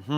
Oh,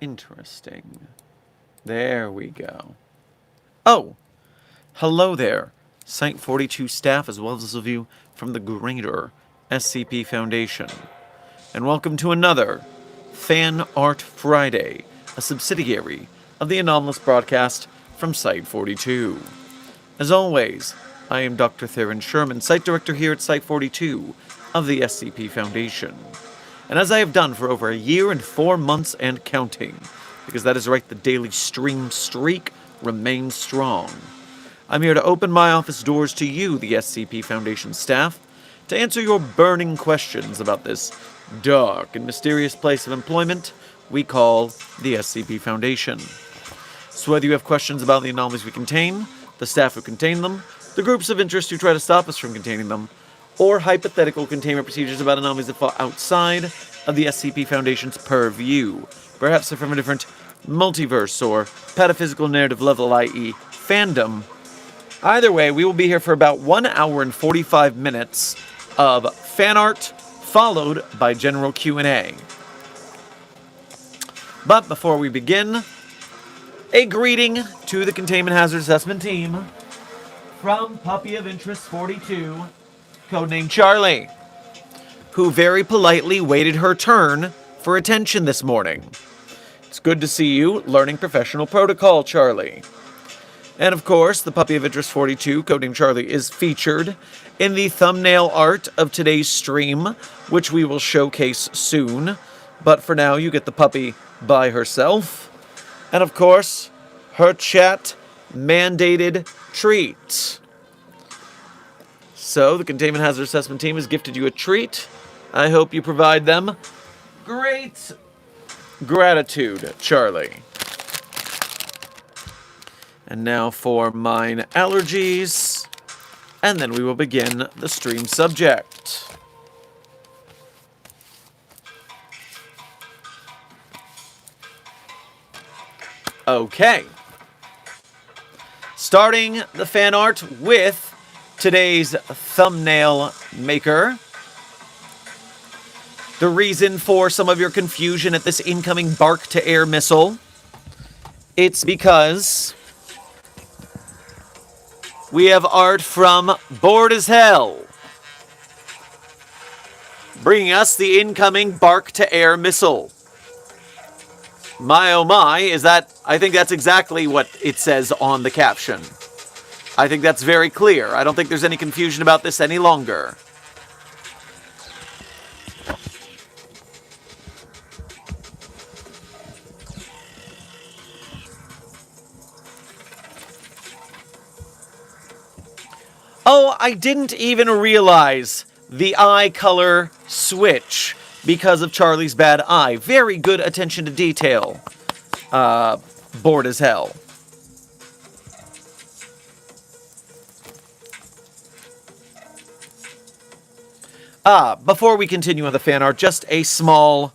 interesting. There we go. Oh, hello there, Site 42 staff, as well as those of you from the greater SCP Foundation. And welcome to another Fan Art Friday, a subsidiary of the anomalous broadcast from Site 42. As always, I am Dr. Theron Sherman, Site Director here at Site 42 of the SCP Foundation. And as I have done for over a year and 4 months and counting, because that is right, the daily stream streak remains strong, I'm here to open my office doors to you, the SCP Foundation staff, to answer your burning questions about this dark and mysterious place of employment we call the SCP Foundation. So whether you have questions about the anomalies we contain, the staff who contain them, the groups of interest who try to stop us from containing them, or hypothetical containment procedures about anomalies that fall outside of the SCP Foundation's purview, perhaps they're from a different multiverse or pataphysical narrative level, i.e. fandom. Either way, we will be here for about 1 hour and 45 minutes of fan art, followed by general Q&A. But before we begin, a greeting to the Containment Hazard Assessment team from Puppy of Interest 42, codenamed Charlie, who very politely waited her turn for attention this morning. It's good to see you learning professional protocol, Charlie. And of course, the Puppy of Interest 42, codenamed Charlie, is featured in the thumbnail art of today's stream, which we will showcase soon. But for now, you get the puppy by herself. And of course, her chat-mandated treat. So, the Containment Hazard Assessment team has gifted you a treat. I hope you provide them great gratitude, Charlie. And now for mine allergies, and then we will begin the stream subject. Okay. Starting the fan art with today's thumbnail maker. The reason for some of your confusion at this incoming bark-to-air missile, it's because we have art from Bored as Hell, bringing us the incoming bark-to-air missile. My oh my, I think that's exactly what it says on the caption. I think that's very clear. I don't think there's any confusion about this any longer. Oh, I didn't even realize the eye color switch because of Charlie's bad eye. Very good attention to detail. Bored as hell. Before we continue on the fan art, just a small,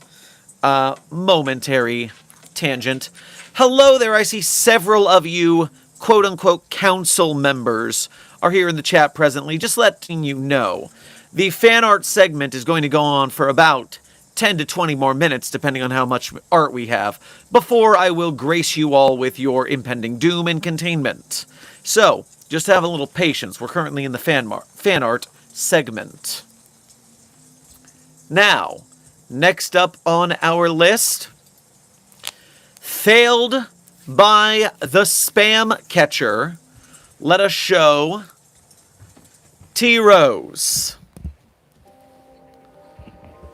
momentary tangent. Hello there, I see several of you, quote-unquote, council members are here in the chat presently. Just letting you know, the fan art segment is going to go on for about 10 to 20 more minutes, depending on how much art we have, before I will grace you all with your impending doom and containment. So, Just have a little patience. We're currently in the fan art segment. Now, next up on our list, failed by the spam catcher. Let us show T-Rose.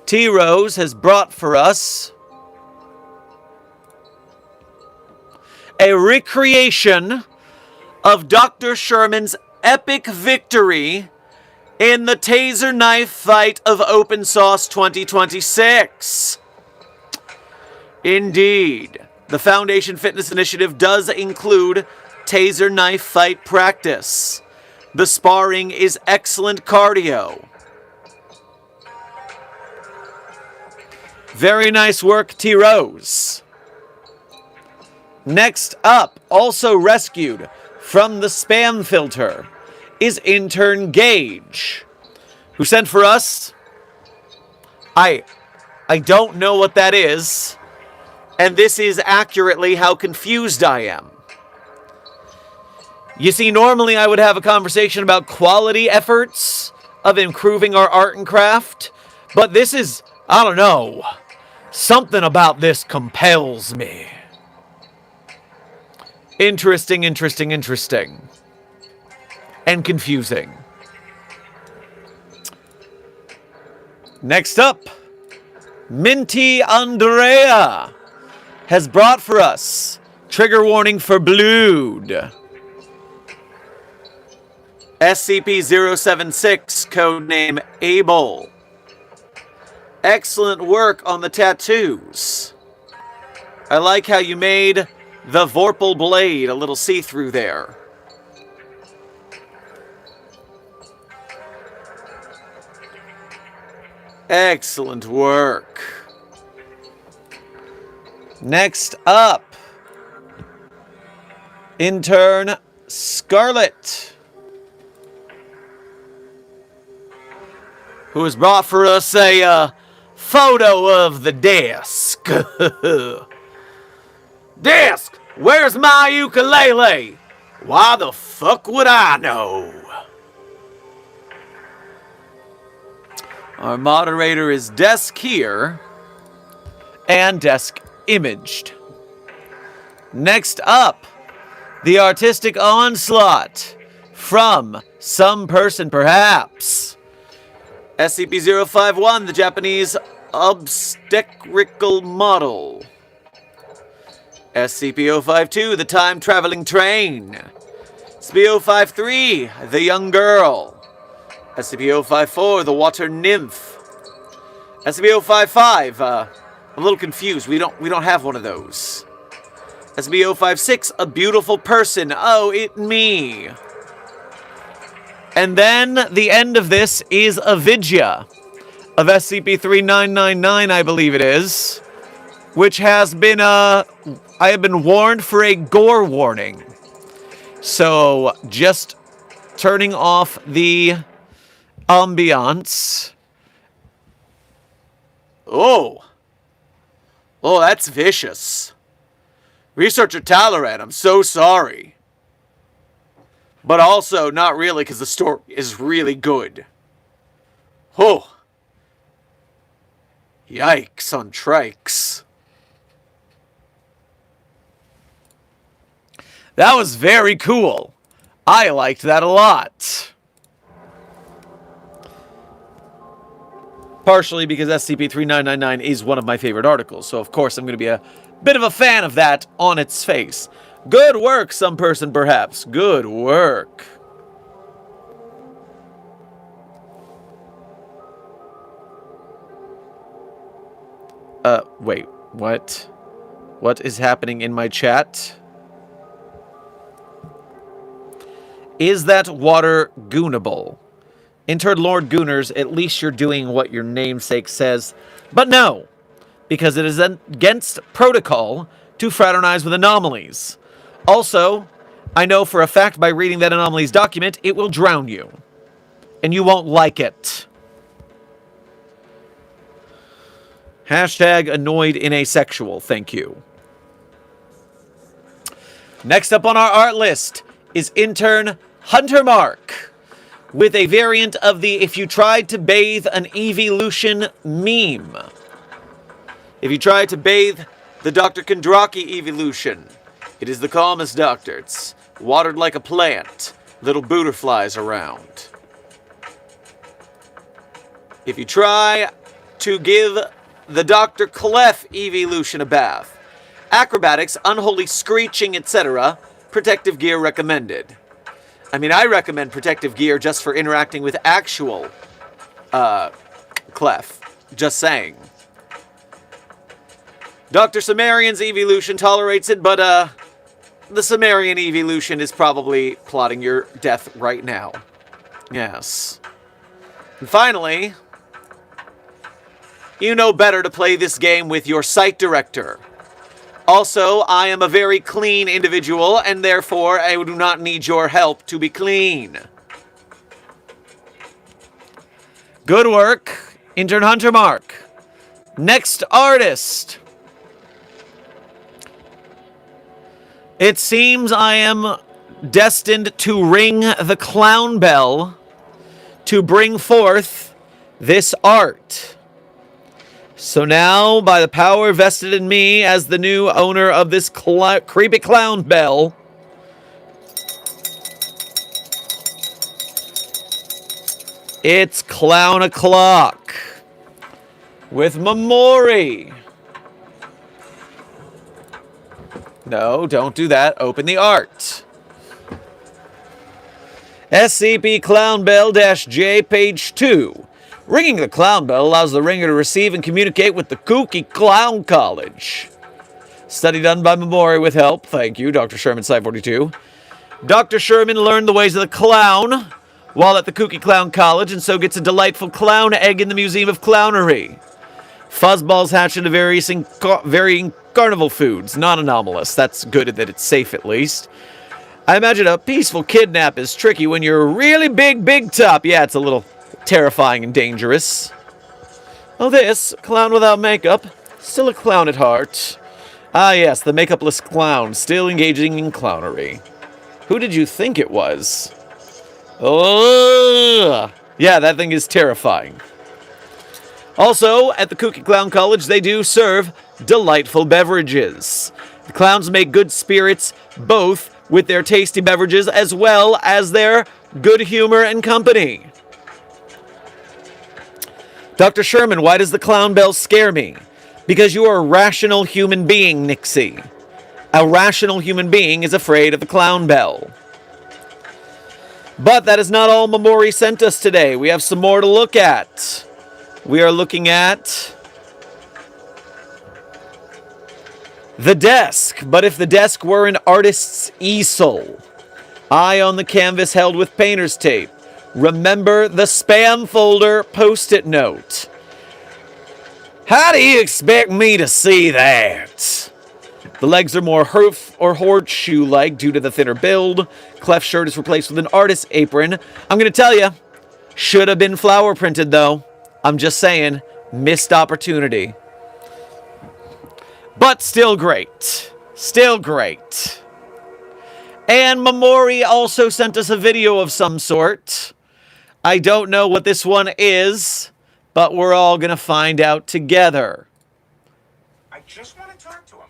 T-Rose has brought for us a recreation of Dr. Sherman's epic victory in the taser knife fight of Open Sauce 2026. Indeed, the Foundation Fitness Initiative does include taser knife fight practice. The sparring is excellent cardio. Very nice work, T-Rose. Next up, also rescued from the spam filter, is intern Gage, who sent for us. I don't know what that is, and this is accurately how confused I am. You see, normally I would have a conversation about quality efforts of improving our art and craft, but this is, I don't know, something about this compels me. Interesting. And confusing. Next up, Minty Andrea has brought for us trigger warning for Blood. SCP-076, codename Abel. Excellent work on the tattoos. I like how you made the Vorpal blade a little see-through there. Excellent work. Next up, intern Scarlet, who has brought for us a photo of the desk. Desk, where's my ukulele? Why the fuck would I know? Our moderator is desk here, and desk imaged. Next up, the artistic onslaught from some person perhaps. SCP-051, the Japanese obstetrical model. SCP-052, the time-traveling train. SCP-053, the young girl. SCP-054, the water nymph. SCP-055, I'm a little confused. We don't have one of those. SCP-056, a beautiful person. Oh, it me. And then the end of this is a Vidya of SCP-3999, I believe it is, which has been I have been warned for a gore warning. So just turning off the ambiance. Oh, that's vicious. Researcher Talaran, I'm so sorry. But also, not really, because the story is really good. Oh. Yikes on trikes. That was very cool. I liked that a lot. Partially because SCP-3999 is one of my favorite articles, so of course I'm going to be a bit of a fan of that on its face. Good work, some person perhaps. Good work. Wait, what? What is happening in my chat? Is that water goonable? Intern Lord Gooners, at least you're doing what your namesake says. But no, because it is against protocol to fraternize with anomalies. Also, I know for a fact by reading that anomalies document, it will drown you. And you won't like it. Hashtag annoyed in asexual, thank you. Next up on our art list is intern Hunter Mark with a variant of the if you tried to bathe an evolution meme. If you tried to bathe the Dr. Kondraki evolution, it is the calmest doctor. It's watered like a plant. Little butterflies around. If you try to give the Dr. Clef evolution a bath, acrobatics, unholy screeching, etc., protective gear recommended. I mean, I recommend protective gear just for interacting with actual Clef. Just saying. Dr. Sumerian's evolution tolerates it, but the Sumerian evolution is probably plotting your death right now. Yes. And finally, you know better to play this game with your site director. Also, I am a very clean individual, and therefore I do not need your help to be clean. Good work, Intern Hunter Mark. Next artist. It seems I am destined to ring the clown bell to bring forth this art. So now, by the power vested in me as the new owner of this creepy clown bell, it's Clown O'Clock with Mamori. No, don't do that. Open the art. SCP Clown Bell-J, page 2. Ringing the clown bell allows the ringer to receive and communicate with the Kooky Clown College. Study done by Mamori with help. Thank you, Dr. Sherman, Site 42. Dr. Sherman learned the ways of the clown while at the Kooky Clown College, and so gets a delightful clown egg in the Museum of Clownery. Fuzzballs hatch into varying carnival foods. Not anomalous. That's good that it's safe, at least. I imagine a peaceful kidnap is tricky when you're really big top. Yeah, it's a little terrifying and dangerous. Oh, this clown without makeup. Still a clown at heart. Ah, yes, the makeupless clown, still engaging in clownery. Who did you think it was? Oh, yeah, that thing is terrifying. Also, at the Kooky Clown College, they do serve delightful beverages. The clowns make good spirits, both with their tasty beverages as well as their good humor and company. Dr. Sherman, why does the clown bell scare me? Because you are a rational human being, Nixie. A rational human being is afraid of the clown bell. But that is not all Mamori sent us today. We have some more to look at. We are looking at the desk. But if the desk were an artist's easel, eye on the canvas held with painter's tape. Remember the spam folder post-it note. How do you expect me to see that? The legs are more hoof or horseshoe-like due to the thinner build. Cleft shirt is replaced with an artist's apron. I'm going to tell you, should have been flower printed though. I'm just saying, missed opportunity. But still great. Still great. And Mamori also sent us a video of some sort. I don't know what this one is, but we're all going to find out together. I just want to talk to him.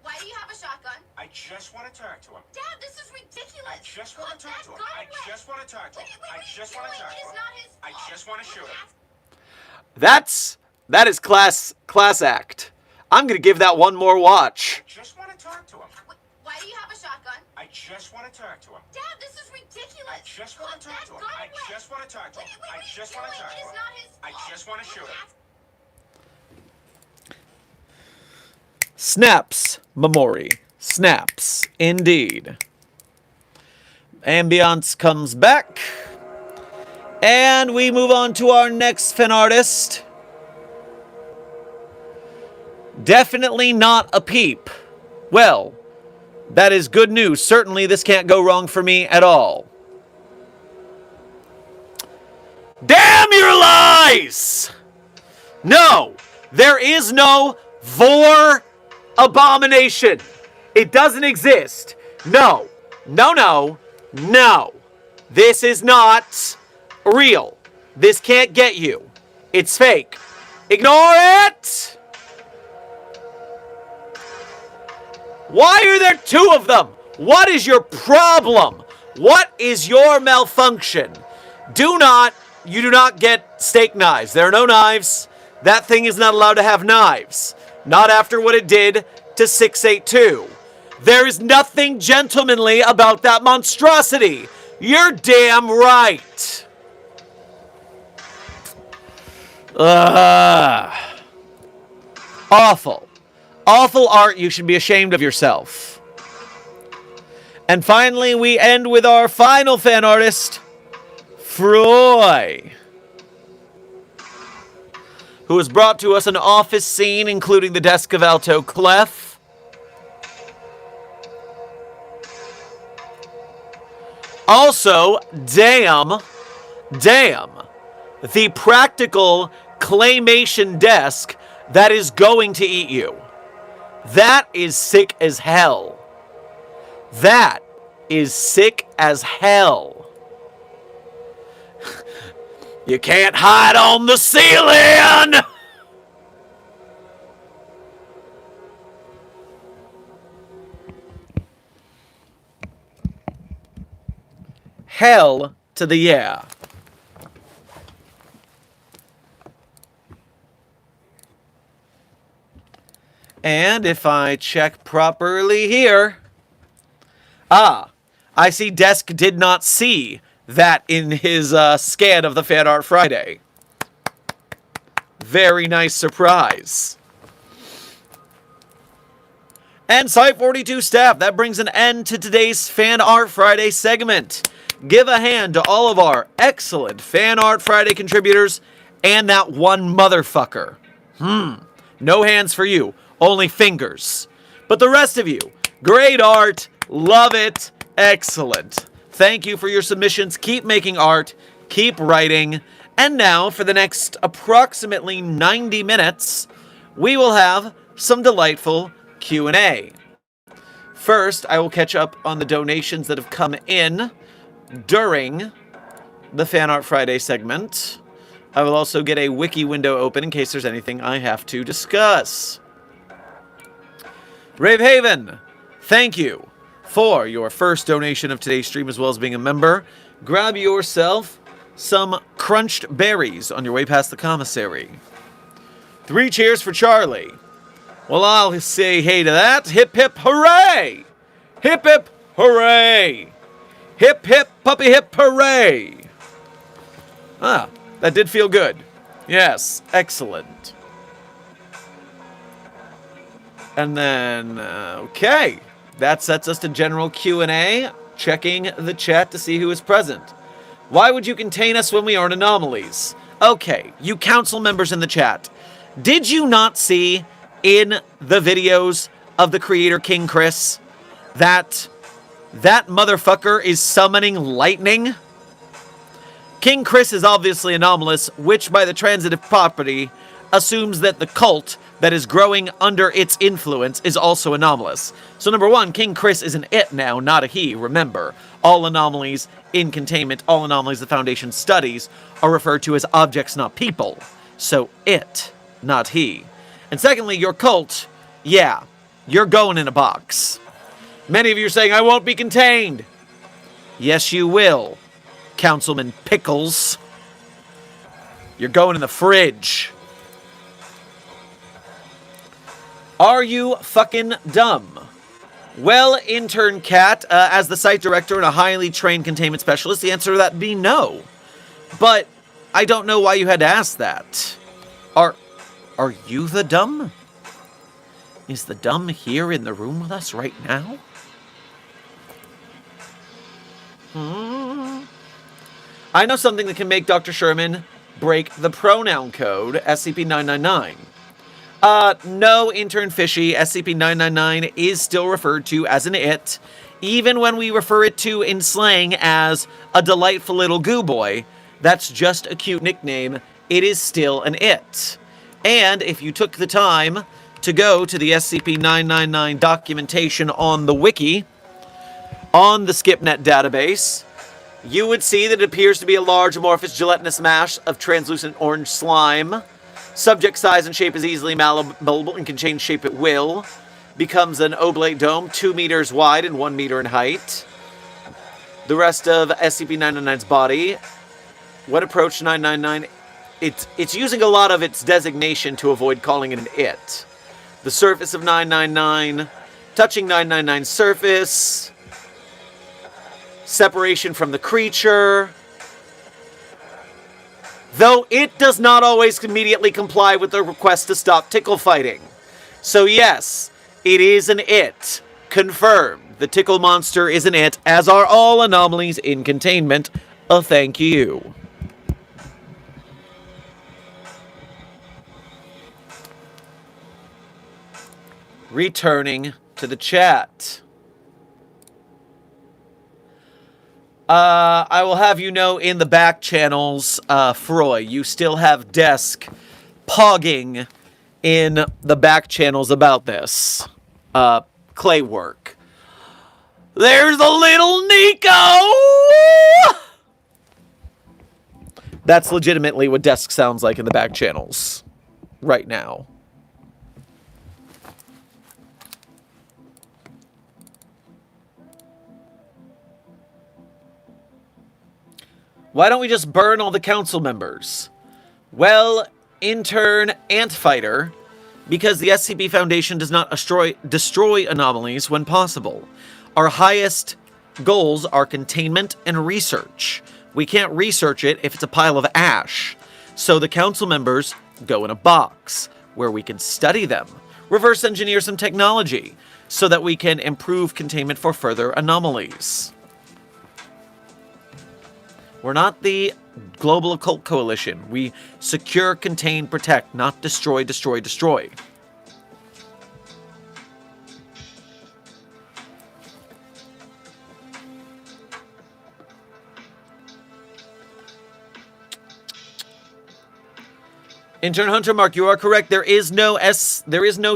Why do you have a shotgun? I just want to talk to him. Dad, this is ridiculous. I just want to talk to him. I just want to talk to him. I just want to talk to him. I just want to shoot him. That is class act. I'm going to give that one more watch. I just want to talk to him. Why do you have a shotgun? I just want to talk to him. Dad, this is ridiculous. I just want to talk to him. I just want to talk to him. I just want to talk to him. I just want to shoot him. Snaps, Mamori. Snaps, indeed. Ambiance comes back. And we move on to our next fan artist. Definitely not a peep. Well, that is good news. Certainly this can't go wrong for me at all. Damn your lies! No, there is no vor abomination. It doesn't exist. No, no, no, no. This is not real. This can't get you. It's fake. Ignore it! Why are there two of them? What is your problem? What is your malfunction? You do not get steak knives. There are no knives. That thing is not allowed to have knives. Not after what it did to 682. There is nothing gentlemanly about that monstrosity. You're damn right. Awful. Awful art. You should be ashamed of yourself. And finally, we end with our final fan artist, Froy, who has brought to us an office scene, including the desk of Alto Clef. Also, damn, the practical claymation desk that is going to eat you. That is sick as hell. That is sick as hell. You can't hide on the ceiling! Hell to the yeah. And if I check properly here... I see Desk did not see that in his scan of the Fan Art Friday. Very nice surprise. And Site 42 staff, that brings an end to today's Fan Art Friday segment. Give a hand to all of our excellent Fan Art Friday contributors and that one motherfucker. No hands for you, only fingers. But the rest of you, great art, love it, excellent. Thank you for your submissions. Keep making art, keep writing. And now, for the next approximately 90 minutes, we will have some delightful Q&A. First, I will catch up on the donations that have come in during the Fan Art Friday segment. I will also get a wiki window open in case there's anything I have to discuss. Ravehaven, thank you for your first donation of today's stream, as well as being a member. Grab yourself some crunched berries on your way past the commissary. 3 cheers for Charlie. Well, I'll say hey to that. Hip hip hooray! Hip hip hooray! Hip hip puppy hip hooray! That did feel good. Yes, excellent. And then, okay. That sets us to general Q&A, checking the chat to see who is present. Why would you contain us when we aren't anomalies? Okay, you council members in the chat. Did you not see in the videos of the creator King Chris that motherfucker is summoning lightning? King Chris is obviously anomalous, which by the transitive property assumes that the cult that is growing under its influence is also anomalous. So number one, King Chris is an it now, not a he. Remember, all anomalies in containment, all anomalies the Foundation studies are referred to as objects, not people. So it, not he. And secondly, your cult, yeah, you're going in a box. Many of you are saying, I won't be contained. Yes, you will, Councilman Pickles. You're going in the fridge. Are you fucking dumb? Well, Intern Cat, as the site director and a highly trained containment specialist, the answer to that would be no. But I don't know why you had to ask that. Are you the dumb? Is the dumb here in the room with us right now? I know something that can make Dr. Sherman break the pronoun code, SCP-999. No, Intern Fishy, SCP-999 is still referred to as an it, even when we refer it to in slang as a delightful little goo boy. That's just a cute nickname. It is still an it. And if you took the time to go to the SCP-999 documentation on the wiki, on the SkipNet database, you would see that it appears to be a large amorphous gelatinous mass of translucent orange slime. Subject size and shape is easily malleable and can change shape at will. Becomes an oblate dome, 2 meters wide and 1 meter in height. The rest of SCP-999's body. What approach 999? It's using a lot of its designation to avoid calling it an it. The surface of 999. Touching 999's surface. Separation from the creature. Though it does not always immediately comply with the request to stop tickle fighting. So yes, it is an it. Confirmed. The tickle monster is an it, as are all anomalies in containment. A thank you. Returning to the chat. I will have you know in the back channels, Froy, you still have Desk pogging in the back channels about this. Clay work. There's a little Nico! That's legitimately what Desk sounds like in the back channels right now. Why don't we just burn all the council members? Well, intern Antfighter, because the SCP Foundation does not destroy anomalies when possible. Our highest goals are containment and research. We can't research it if it's a pile of ash. So the council members go in a box where we can study them, reverse engineer some technology, so that we can improve containment for further anomalies. We're not the Global Occult Coalition. We secure, contain, protect, not destroy, destroy, destroy. Intern Hunter Mark, you are correct. There is no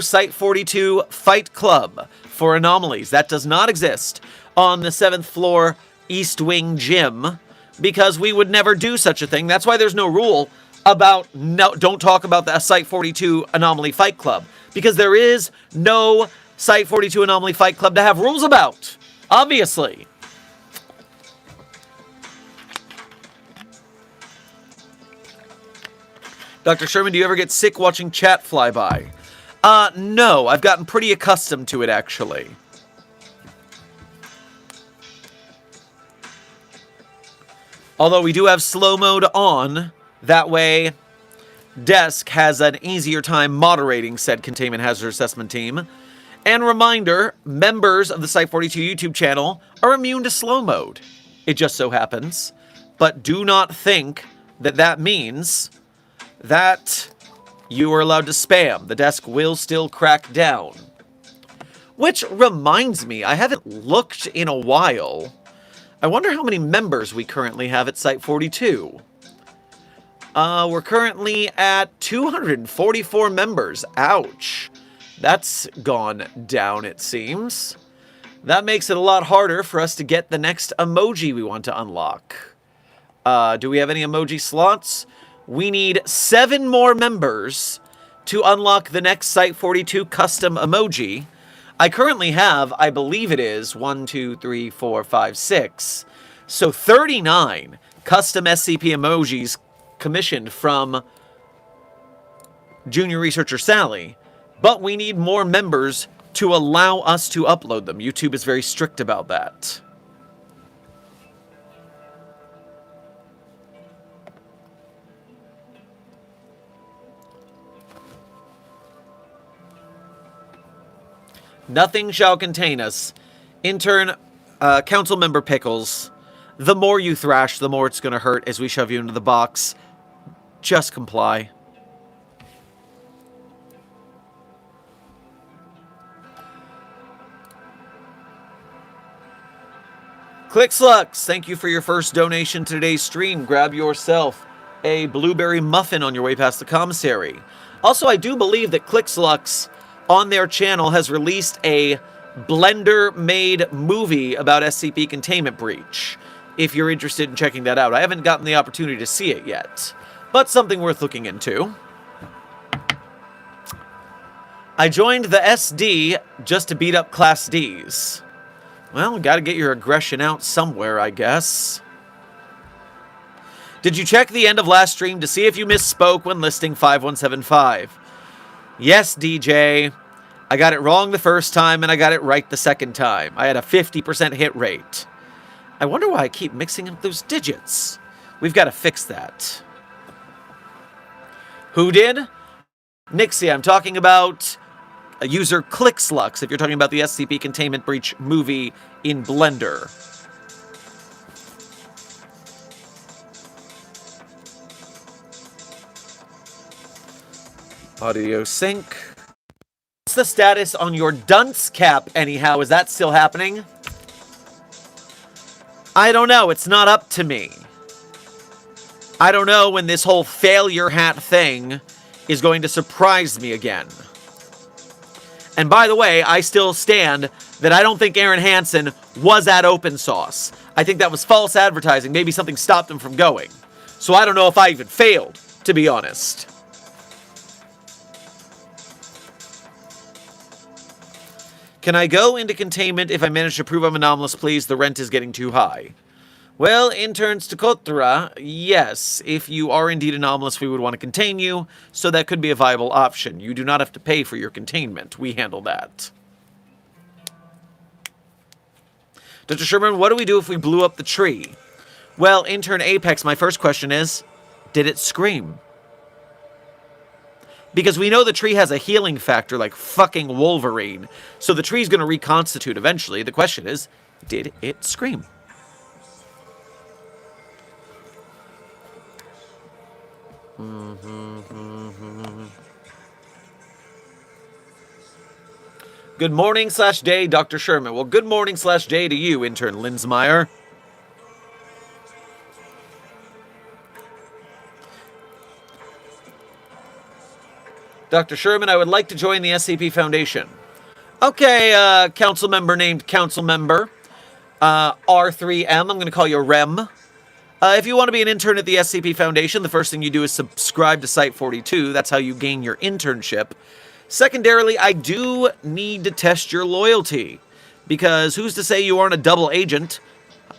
Site 42 Fight Club for anomalies. That does not exist on the 7th floor East Wing gym. Because we would never do such a thing. That's why there's no rule about don't talk about the Site 42 Anomaly Fight Club. Because there is no Site 42 Anomaly Fight Club to have rules about. Obviously. Dr. Sherman, do you ever get sick watching chat fly by? No. I've gotten pretty accustomed to it, actually. Although we do have slow mode on, that way Desk has an easier time moderating said containment hazard assessment team. And reminder, members of the Site 42 YouTube channel are immune to slow mode. It just so happens. But do not think that that means that you are allowed to spam. The Desk will still crack down. Which reminds me, I haven't looked in a while. I wonder how many members we currently have at Site 42. We're currently at 244 members. Ouch. That's gone down, it seems. That makes it a lot harder for us to get the next emoji we want to unlock. Do we have any emoji slots? We need 7 more members to unlock the next Site 42 custom emoji. I currently have, I believe it is, 1, 2, 3, 4, 5, 6. So 39 custom SCP emojis commissioned from Junior Researcher Sally. But we need more members to allow us to upload them. YouTube is very strict about that. Nothing shall contain us. Intern, council member Pickles, the more you thrash, the more it's going to hurt as we shove you into the box. Just comply. ClickSlux, thank you for your first donation to today's stream. Grab yourself a blueberry muffin on your way past the commissary. Also, I do believe that ClickSlux on their channel has released a Blender-made movie about SCP Containment Breach. if you're interested in checking that out. I haven't gotten the opportunity to see it yet, but something worth looking into. I joined the SD just to beat up Class Ds. Well, gotta get your aggression out somewhere, I guess. Did you check the end of last stream to see if you misspoke when listing 5175? Yes, DJ. I got it wrong the first time, and I got it right the second time. I had a 50% hit rate. I wonder why I keep mixing up those digits. We've got to fix that. Who did? Nixie, I'm talking about a user ClickSlux, if you're talking about the SCP Containment Breach movie in Blender. Audio sync. What's the status on your dunce cap, anyhow? Is that still happening? I don't know. It's not up to me. I don't know when this whole failure hat thing is going to surprise me again. And by the way, I still stand that I don't think Aaron Hansen was at Open Sauce. I think that was false advertising. Maybe something stopped him from going. So I don't know if I even failed, to be honest. Can I go into containment if I manage to prove I'm anomalous, please? The rent is getting too high. Well, interns to Kotra, yes. If you are indeed anomalous, we would want to contain you, so that could be a viable option. You do not have to pay for your containment. We handle that. Dr. Sherman, what do we do if we blew up the tree? Well, intern Apex, my first question is, did it scream? Because we know the tree has a healing factor like fucking Wolverine, so the tree's going to reconstitute eventually. The question is, did it scream? Good morning / day, Dr. Sherman. Well, good morning / day to you, intern Linsmeyer. Dr. Sherman, I would like to join the SCP Foundation. Okay, council member named council member. R3M, I'm going to call you Rem. If you want to be an intern at the SCP Foundation, the first thing you do is subscribe to Site 42. That's how you gain your internship. Secondarily, I do need to test your loyalty. Because who's to say you aren't a double agent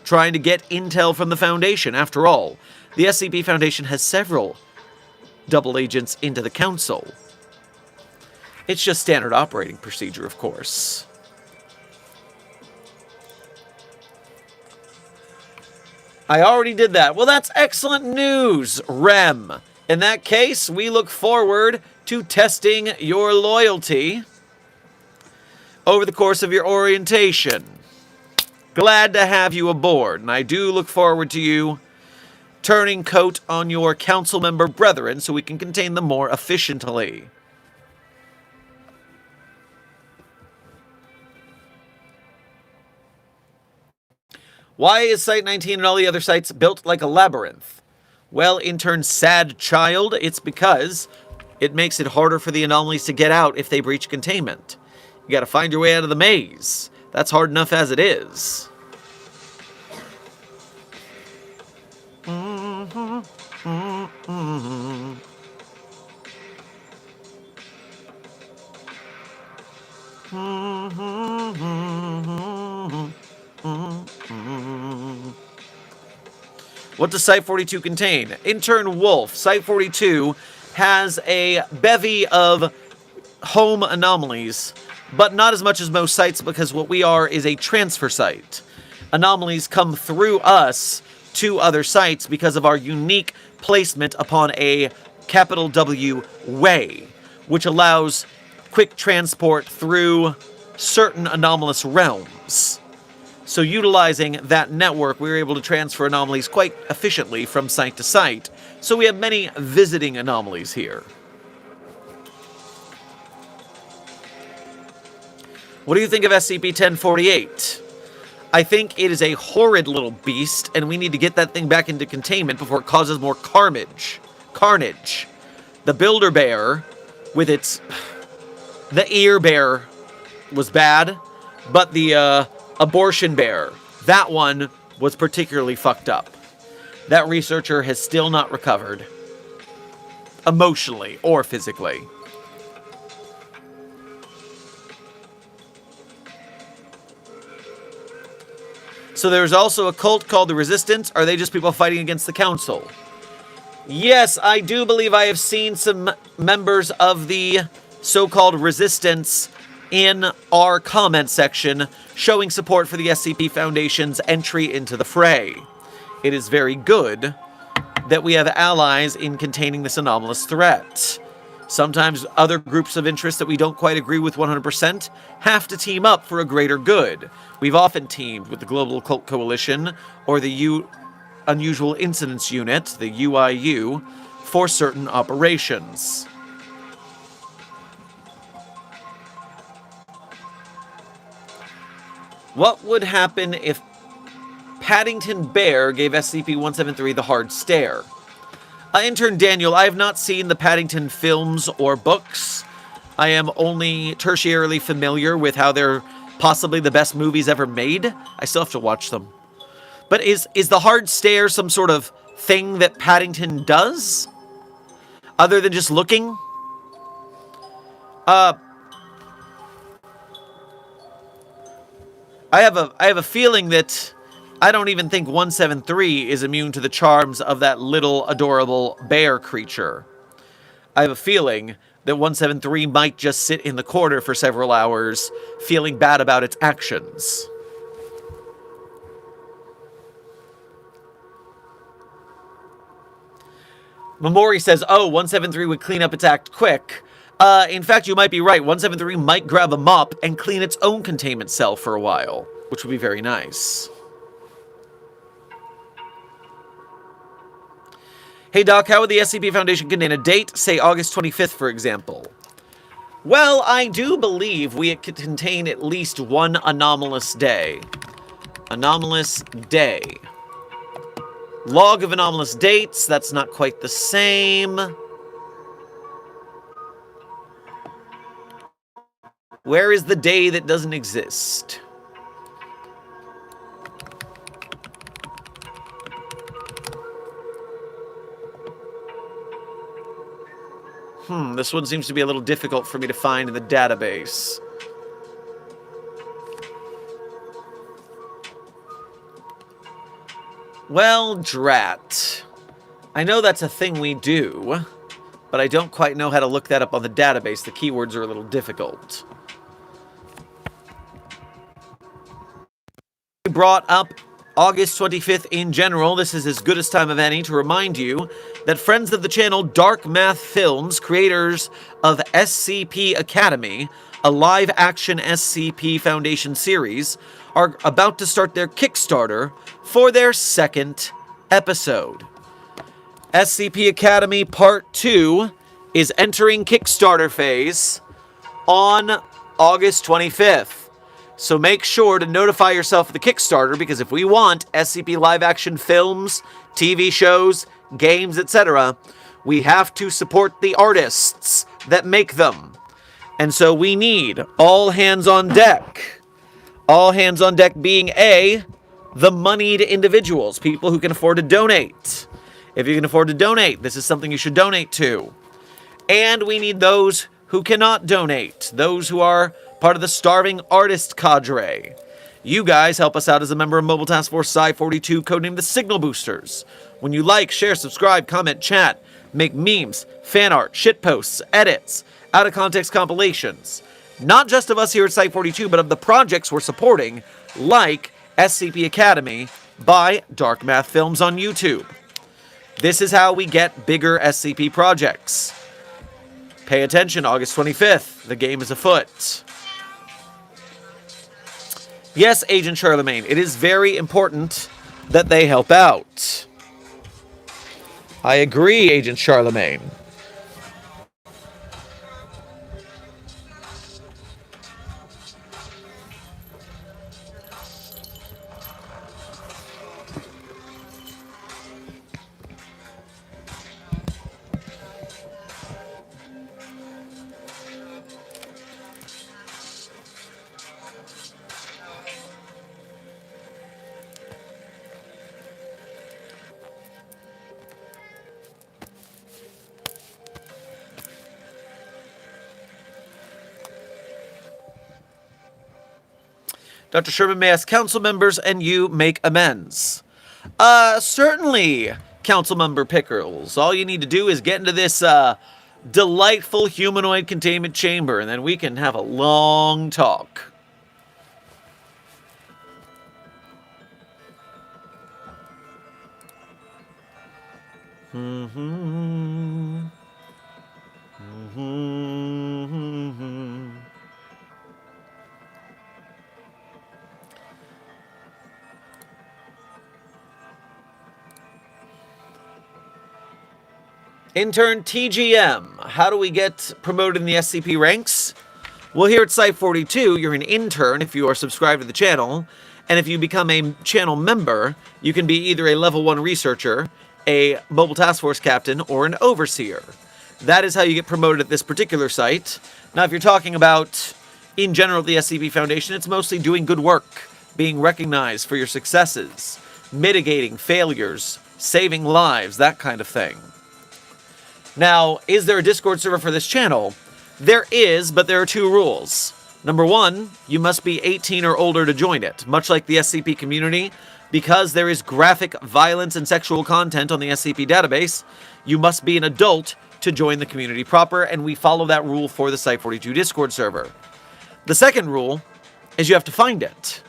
trying to get intel from the Foundation? After all, the SCP Foundation has several double agents into the Council. It's just standard operating procedure, of course. I already did that. Well, that's excellent news, Rem. In that case, we look forward to testing your loyalty over the course of your orientation. Glad to have you aboard, and I do look forward to you turning coat on your council member brethren so we can contain them more efficiently. Why is Site 19 and all the other sites built like a labyrinth? Well, intern Sad Child, it's because it makes it harder for the anomalies to get out if they breach containment. You gotta find your way out of the maze. That's hard enough as it is. What does Site 42 contain? Intern Wolf. Site 42 has a bevy of home anomalies, but not as much as most sites because what we are is a transfer site. Anomalies come through us to other sites because of our unique placement upon a capital W way, which allows quick transport through certain anomalous realms. So utilizing that network, we were able to transfer anomalies quite efficiently from site to site. So we have many visiting anomalies here. What do you think of SCP-1048? I think it is a horrid little beast, and we need to get that thing back into containment before it causes more carnage. The Builder Bear, with its... The Ear Bear was bad, but the... Abortion Bear. That one was particularly fucked up. That researcher has still not recovered. Emotionally or physically. So there's also a cult called the Resistance. Are they just people fighting against the Council? Yes, I do believe I have seen some members of the so-called Resistance in our comment section showing support for the SCP Foundation's entry into the fray. It is very good that we have allies in containing this anomalous threat. Sometimes other groups of interest that we don't quite agree with 100% have to team up for a greater good. We've often teamed with the Global Occult Coalition or the Unusual Incidents Unit, the UIU, for certain operations. What would happen if Paddington Bear gave SCP-173 the hard stare? Intern Daniel, I have not seen the Paddington films or books. I am only tertiarily familiar with how they're possibly the best movies ever made. I still have to watch them. But is the hard stare some sort of thing that Paddington does? Other than just looking? I have a feeling that I don't even think 173 is immune to the charms of that little adorable bear creature. I have a feeling that 173 might just sit in the corner for several hours, feeling bad about its actions. Mamori says, oh, 173 would clean up its act quick. In fact, you might be right. 173 might grab a mop and clean its own containment cell for a while, which would be very nice. Hey Doc, how would the SCP Foundation contain a date? Say August 25th, for example. Well, I do believe we could contain at least one anomalous day. Anomalous day. Log of anomalous dates, that's not quite the same. Where is the day that doesn't exist? This one seems to be a little difficult for me to find in the database. Well, drat. I know that's a thing we do, but I don't quite know how to look that up on the database. The keywords are a little difficult. We brought up August 25th in general. This is as good a time of any to remind you that friends of the channel Dark Math Films, creators of SCP Academy, a live-action SCP Foundation series, are about to start their Kickstarter for their second episode. SCP Academy Part 2 is entering Kickstarter phase on August 25th. So make sure to notify yourself of the Kickstarter, because if we want SCP live-action films, TV shows, games, etc., we have to support the artists that make them. And so we need all hands on deck. All hands on deck being A, the moneyed individuals, people who can afford to donate. If you can afford to donate, this is something you should donate to. And we need those who cannot donate, those who are part of the starving artist cadre. You guys help us out as a member of Mobile Task Force Psi-42, codenamed the Signal Boosters. When you like, share, subscribe, comment, chat, make memes, fan art, shitposts, edits, out-of-context compilations, not just of us here at Psi-42, but of the projects we're supporting, like SCP Academy by Dark Math Films on YouTube. This is how we get bigger SCP projects. Pay attention, August 25th. The game is afoot. Yes, Agent Charlemagne, it is very important that they help out. I agree, Agent Charlemagne. Dr. Sherman may ask council members and you make amends. Certainly, Councilmember Pickles. All you need to do is get into this, delightful humanoid containment chamber, and then we can have a long talk. Intern TGM, how do we get promoted in the SCP ranks? Well, here at Site 42, you're an intern if you are subscribed to the channel, and if you become a channel member, you can be either a level 1 researcher, a mobile task force captain, or an overseer. That is how you get promoted at this particular site. Now, if you're talking about, in general, the SCP Foundation, it's mostly doing good work, being recognized for your successes, mitigating failures, saving lives, that kind of thing. Now, is there a Discord server for this channel? There is, but there are 2 rules. Number 1, you must be 18 or older to join it. Much like the SCP community, because there is graphic violence and sexual content on the SCP database, you must be an adult to join the community proper, and we follow that rule for the Site42 Discord server. The second rule is you have to find it.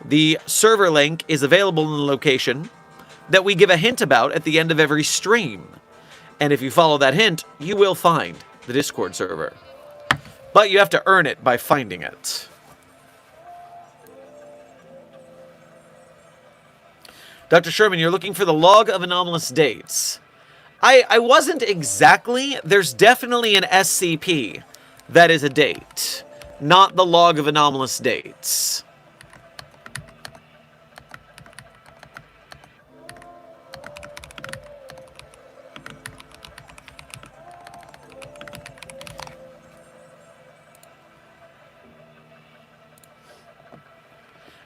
The server link is available in the location that we give a hint about at the end of every stream. And if you follow that hint, you will find the Discord server. But you have to earn it by finding it. Dr. Sherman, you're looking for the log of anomalous dates. I wasn't exactly. There's definitely an SCP that is a date, not the log of anomalous dates.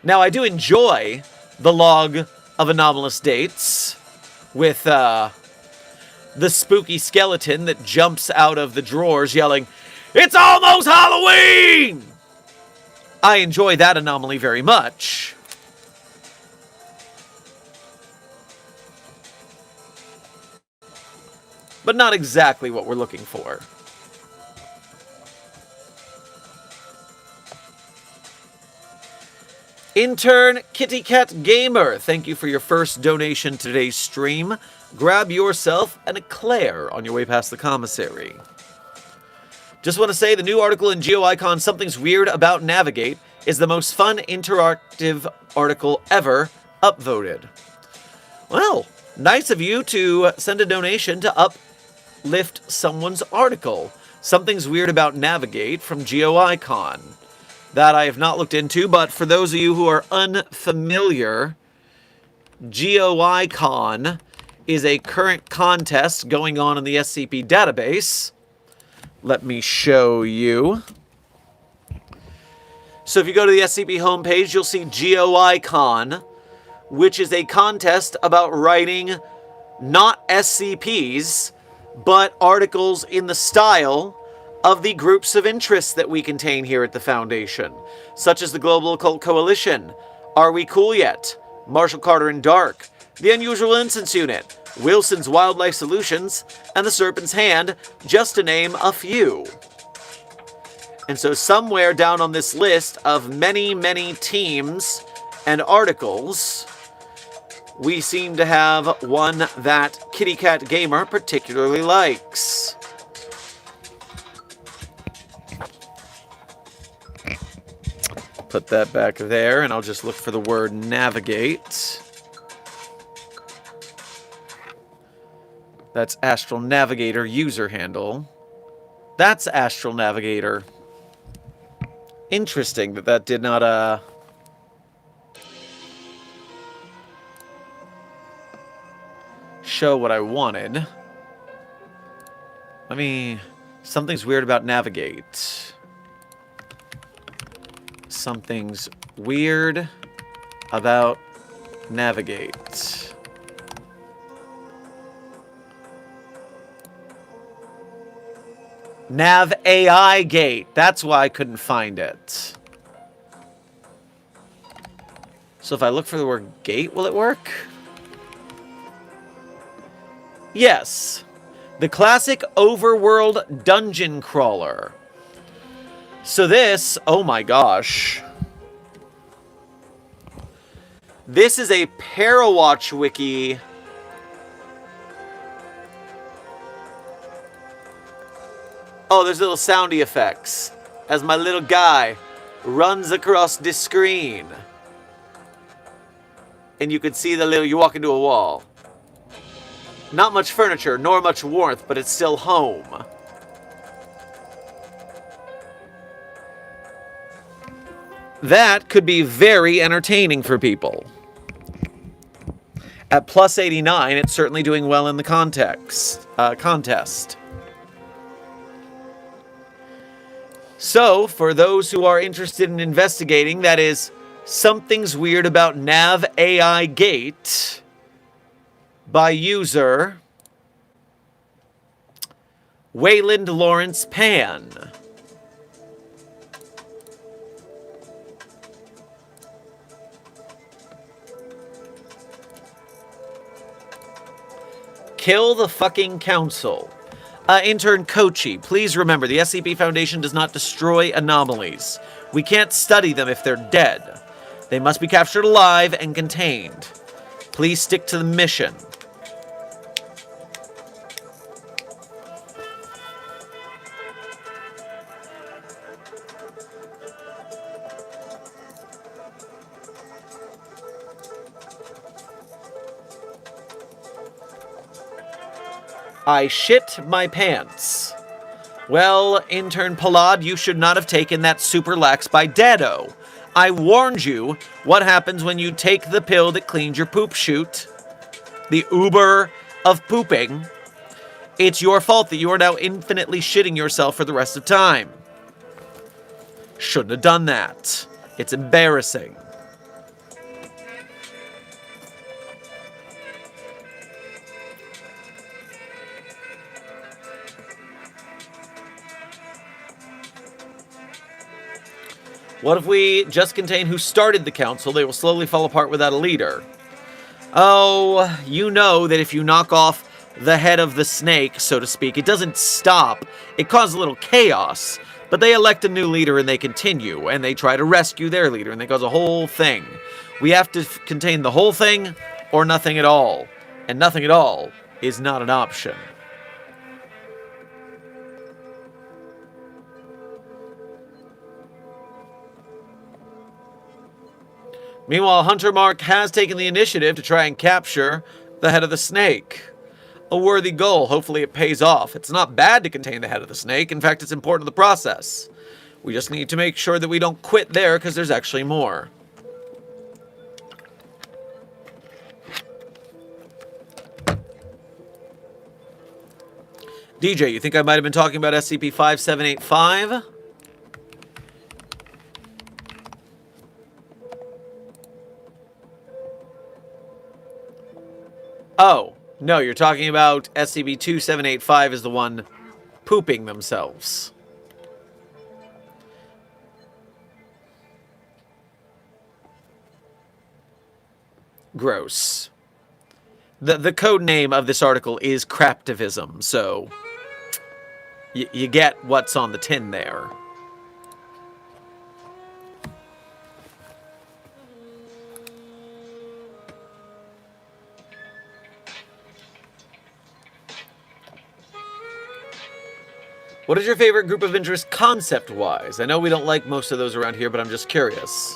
Now, I do enjoy the log of anomalous dates with the spooky skeleton that jumps out of the drawers yelling, "It's almost Halloween!" I enjoy that anomaly very much. But not exactly what we're looking for. Intern Kitty Cat Gamer, thank you for your first donation to today's stream. Grab yourself an eclair on your way past the commissary. Just want to say the new article in GeoIcon, Something's Weird About Navigate, is the most fun interactive article ever upvoted. Well, nice of you to send a donation to uplift someone's article. Something's Weird About Navigate from GeoIcon. That I have not looked into, but for those of you who are unfamiliar, GeoIcon is a current contest going on in the SCP database. Let me show you. So if you go to the SCP homepage, you'll see GeoIcon, which is a contest about writing not SCPs, but articles in the style of the groups of interest that we contain here at the Foundation, such as the Global Occult Coalition, Are We Cool Yet?, Marshall Carter in Dark, the Unusual Instance Unit, Wilson's Wildlife Solutions, and the Serpent's Hand, just to name a few. And so somewhere down on this list of many, many teams and articles, we seem to have one that Kitty Cat Gamer particularly likes. Put that back there, and I'll just look for the word navigate. That's Astral Navigator user handle. That's Astral Navigator. Interesting that that did not, show what I wanted. Something's weird about navigate. Something's weird about navigate. Nav AI gate. That's why I couldn't find it. So if I look for the word gate, will it work? Yes. The classic overworld dungeon crawler. So this, oh my gosh. This is a Parawatch wiki. Oh, there's little soundy effects as my little guy runs across the screen. And you can see the little, you walk into a wall. Not much furniture, nor much warmth, but it's still home. That could be very entertaining for people. At plus 89, it's certainly doing well in the contest. So, for those who are interested in investigating, that is Something's Weird About Nav AI Gate by user Wayland Lawrence Pan. Kill the fucking council. Intern Kochi, please remember the SCP Foundation does not destroy anomalies. We can't study them if they're dead. They must be captured alive and contained. Please stick to the mission. I shit my pants. Well, Intern Palad, you should not have taken that super lax by Dado. I warned you what happens when you take the pill that cleans your poop chute. The Uber of pooping. It's your fault that you are now infinitely shitting yourself for the rest of time. Shouldn't have done that. It's embarrassing. What if we just contain who started the council? They will slowly fall apart without a leader. Oh, you know that if you knock off the head of the snake, so to speak, it doesn't stop. It causes a little chaos. But they elect a new leader and they continue. And they try to rescue their leader and they cause a whole thing. We have to contain the whole thing or nothing at all. And nothing at all is not an option. Meanwhile, Hunter Mark has taken the initiative to try and capture the head of the snake. A worthy goal. Hopefully it pays off. It's not bad to contain the head of the snake. In fact, it's important to the process. We just need to make sure that we don't quit there because there's actually more. DJ, you think I might have been talking about SCP-5785? Oh, no, you're talking about SCP-2785 is the one pooping themselves. Gross. The code name of this article is Craptivism, so you get what's on the tin there. What is your favorite group of interest concept-wise? I know we don't like most of those around here, but I'm just curious.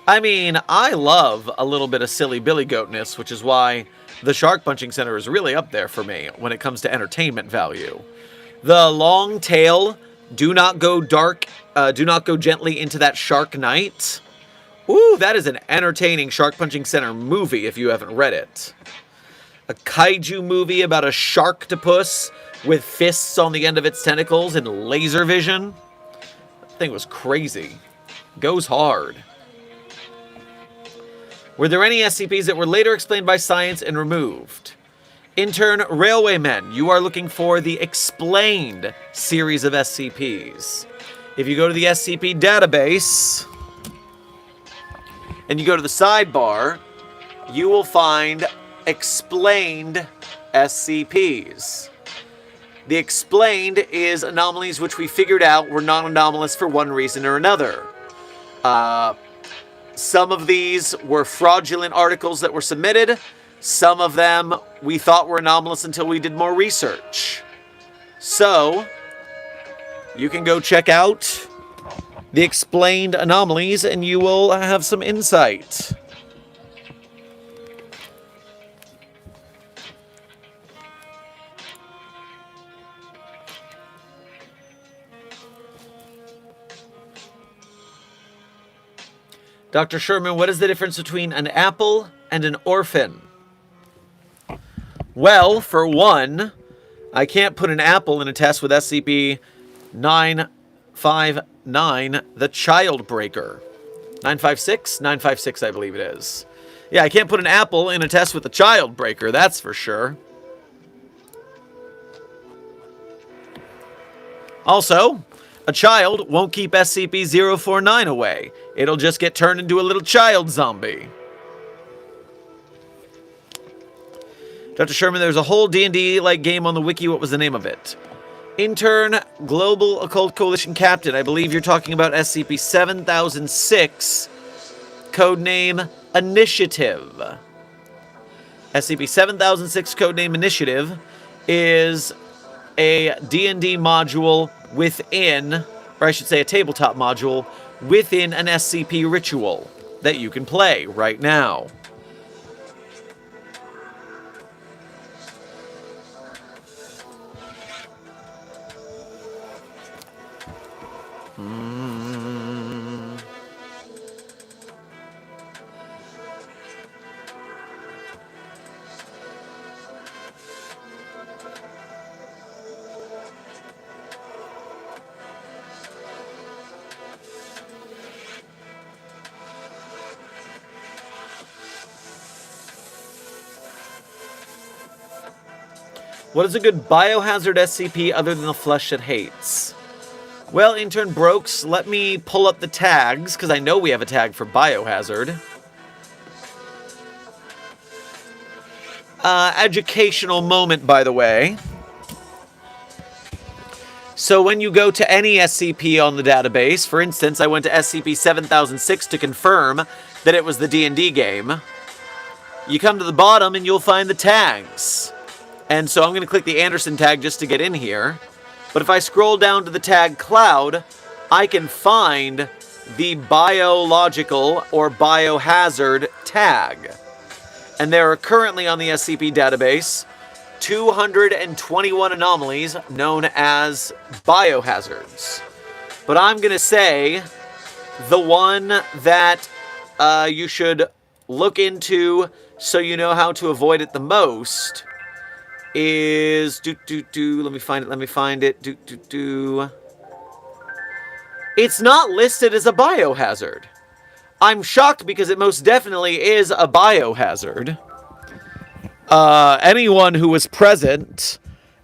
I mean, I love a little bit of silly Billy Goatness, which is why the Shark Punching Center is really up there for me when it comes to entertainment value. The long tail, do not go dark, do not go gently into that shark night. Ooh, that is an entertaining Shark Punching Center movie if you haven't read it. A kaiju movie about a sharktopus with fists on the end of its tentacles and laser vision. That thing was crazy. Goes hard. Were there any SCPs that were later explained by science and removed? Intern Railwaymen, you are looking for the explained series of SCPs. If you go to the SCP database, and you go to the sidebar, you will find explained SCPs. The explained is anomalies which we figured out were non-anomalous for one reason or another. Some of these were fraudulent articles that were submitted. Some of them we thought were anomalous until we did more research. So, you can go check out the explained anomalies and you will have some insight. Dr. Sherman, what is the difference between an apple and an orphan? Well, for one, I can't put an apple in a test with SCP-959, the Child Breaker. 956? 956, I believe it is. Yeah, I can't put an apple in a test with the Child Breaker, that's for sure. Also, a child won't keep SCP-049 away. It'll just get turned into a little child zombie. Dr. Sherman, there's a whole D&D-like game on the wiki. What was the name of it? Intern Global Occult Coalition Captain. I believe you're talking about SCP-7006, codename Initiative. SCP-7006, codename Initiative, is a D&D module within, or I should say a tabletop module, within an SCP ritual that you can play right now. What is a good biohazard SCP other than the flesh it hates? Well, Intern Brokes, let me pull up the tags, because I know we have a tag for biohazard. Educational moment, by the way. So when you go to any SCP on the database, for instance, I went to SCP-7006 to confirm that it was the D&D game. You come to the bottom and you'll find the tags. And so I'm going to click the Anderson tag just to get in here. But if I scroll down to the tag Cloud, I can find the biological or biohazard tag. And there are currently on the SCP database 221 anomalies known as biohazards. But I'm going to say the one that you should look into so you know how to avoid it the most is let me find it. It's not listed as a biohazard. I'm shocked because it most definitely is a biohazard. Anyone who was present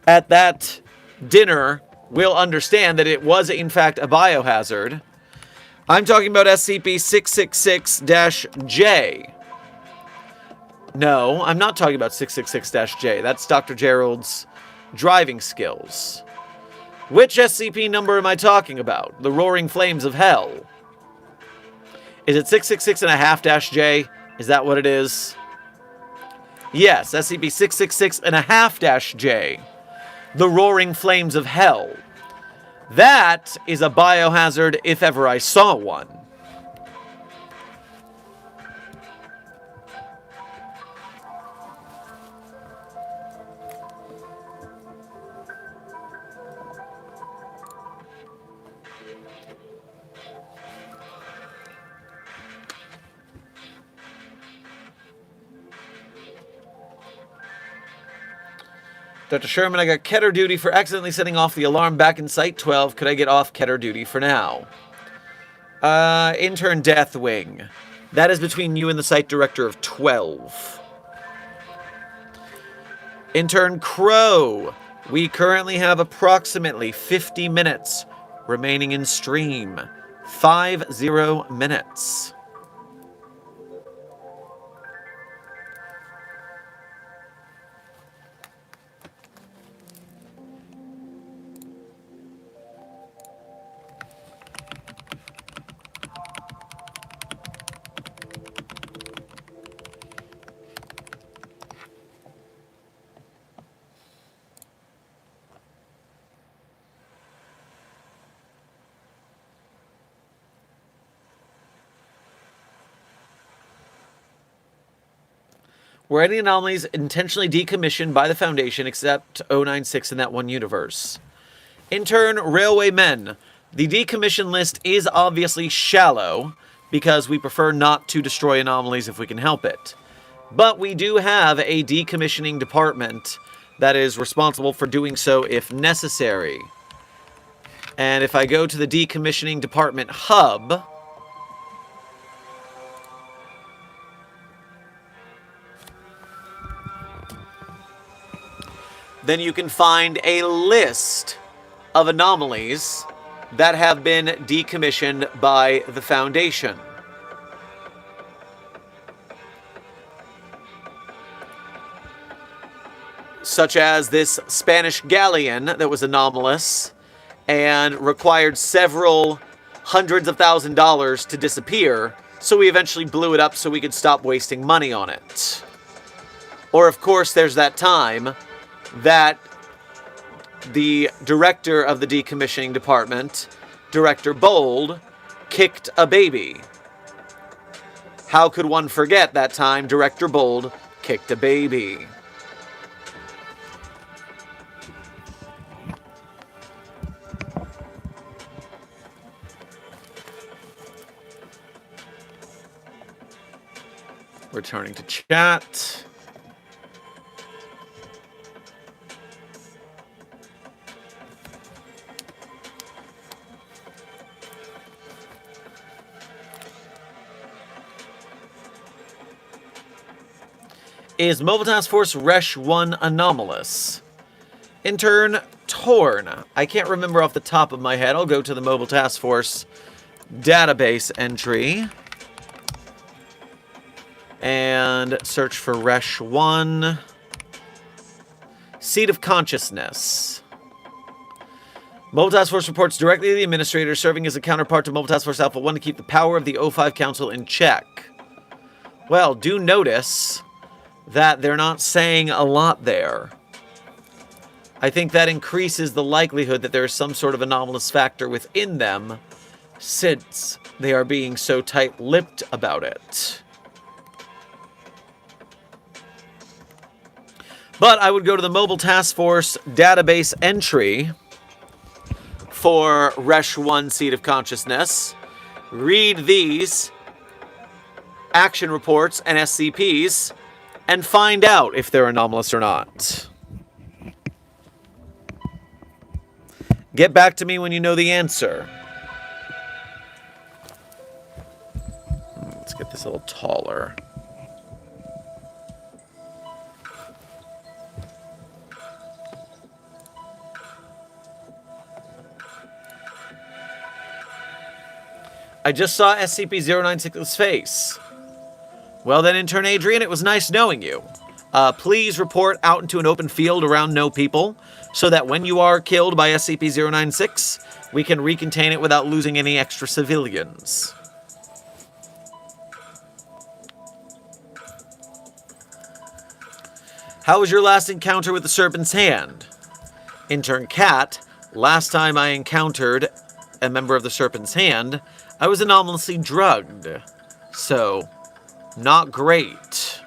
at that dinner will understand that it was in fact a biohazard. I'm talking about SCP-666-J. No, I'm not talking about 666-J. That's Dr. Gerald's driving skills. Which SCP number am I talking about? The Roaring Flames of Hell. Is it 666.5-J? Is that what it is? Yes, SCP-666.5-J. The Roaring Flames of Hell. That is a biohazard if ever I saw one. Dr. Sherman, I got Keter duty for accidentally setting off the alarm back in Site 12. Could I get off Keter duty for now? Intern Deathwing. That is between you and the Site Director of 12. Intern Crow. We currently have approximately 50 minutes remaining in stream. 50 minutes. Were any anomalies intentionally decommissioned by the Foundation except 096 in that one universe? Intern Railway Men. The decommission list is obviously shallow because we prefer not to destroy anomalies if we can help it. But we do have a decommissioning department that is responsible for doing so if necessary. And if I go to the decommissioning department hub, then you can find a list of anomalies that have been decommissioned by the Foundation. Such as this Spanish galleon that was anomalous and required several hundreds of $1,000s to disappear, so we eventually blew it up so we could stop wasting money on it. Or, of course, there's that time that the director of the decommissioning department, Director Bold, kicked a baby. How could one forget that time Director Bold kicked a baby? Returning to chat. Is Mobile Task Force Resh 1 anomalous? Intern Torn. I can't remember off the top of my head. I'll go to the Mobile Task Force database entry and search for Resh 1. Seat of Consciousness. Mobile Task Force reports directly to the Administrator, serving as a counterpart to Mobile Task Force Alpha 1 to keep the power of the O5 Council in check. Well, do notice that they're not saying a lot there. I think that increases the likelihood that there is some sort of anomalous factor within them, since they are being so tight-lipped about it. But I would go to the Mobile Task Force database entry for Resh 1 Seat of Consciousness, read these action reports and SCPs, and find out if they're anomalous or not. Get back to me when you know the answer. Let's get this a little taller. I just saw SCP-096's face. Well then, Intern Adrian, it was nice knowing you. Please report out into an open field around no people, so that when you are killed by SCP-096, we can recontain it without losing any extra civilians. How was your last encounter with the Serpent's Hand? Intern Cat, last time I encountered a member of the Serpent's Hand, I was anomalously drugged. So, not great.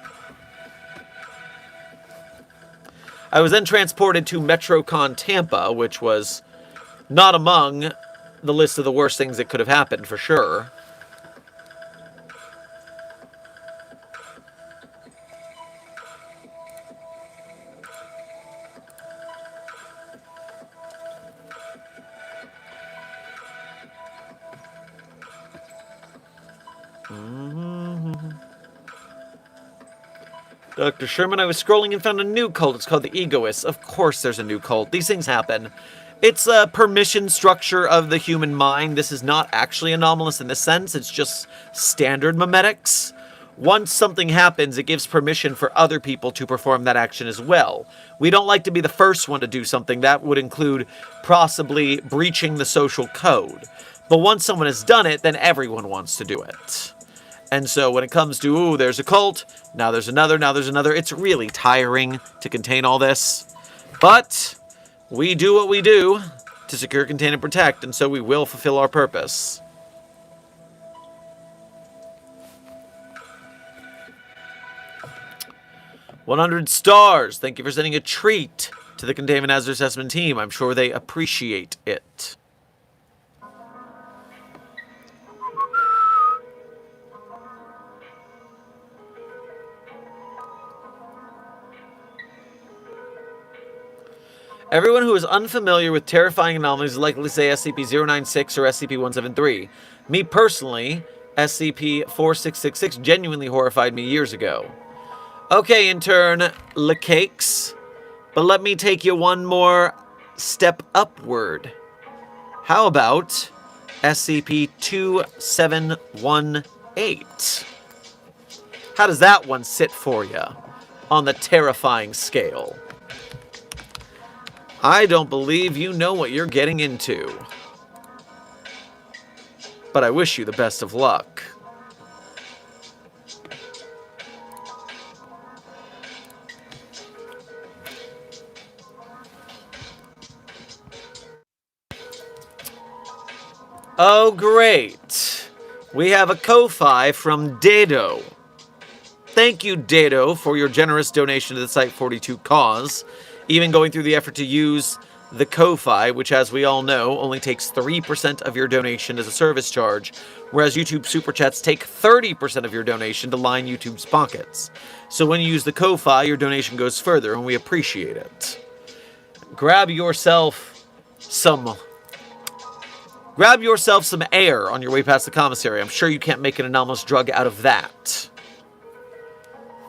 I was then transported to MetroCon Tampa, which was not among the list of the worst things that could have happened, for sure. Dr. Sherman, I was scrolling and found a new cult. It's called the Egoists. Of course there's a new cult. These things happen. It's a permission structure of the human mind. This is not actually anomalous in this sense. It's just standard memetics. Once something happens, it gives permission for other people to perform that action as well. We don't like to be the first one to do something. That would include possibly breaching the social code. But once someone has done it, then everyone wants to do it. And so when it comes to, ooh, there's a cult, now there's another, it's really tiring to contain all this. But we do what we do to secure, contain, and protect, and so we will fulfill our purpose. 100 stars. Thank you for sending a treat to the Containment Hazard Assessment team. I'm sure they appreciate it. Everyone who is unfamiliar with terrifying anomalies is likely to say SCP-096 or SCP-173. Me personally, SCP-4666 genuinely horrified me years ago. Okay, intern, Le Cakes, but let me take you one more step upward. How about SCP-2718? How does that one sit for you on the terrifying scale? I don't believe you know what you're getting into. But I wish you the best of luck. Oh, great. We have a Ko-Fi from Dado. Thank you, Dado, for your generous donation to the Site-42 cause. Even going through the effort to use the Ko-Fi, which, as we all know, only takes 3% of your donation as a service charge, whereas YouTube Super Chats take 30% of your donation to line YouTube's pockets. So when you use the Ko-Fi, your donation goes further, and we appreciate it. Grab yourself some air on your way past the commissary. I'm sure you can't make an anomalous drug out of that.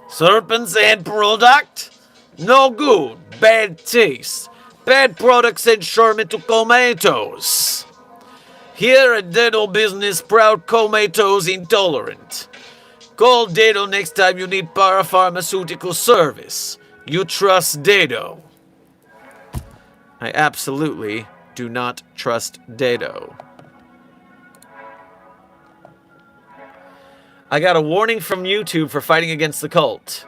Serpent's Head product? No good. Bad taste. Bad products ensure me to tomatoes. Here at Dado Business, proud tomatoes intolerant. Call Dado next time you need parapharmaceutical service. You trust Dado. I absolutely do not trust Dado. I got a warning from YouTube for fighting against the cult.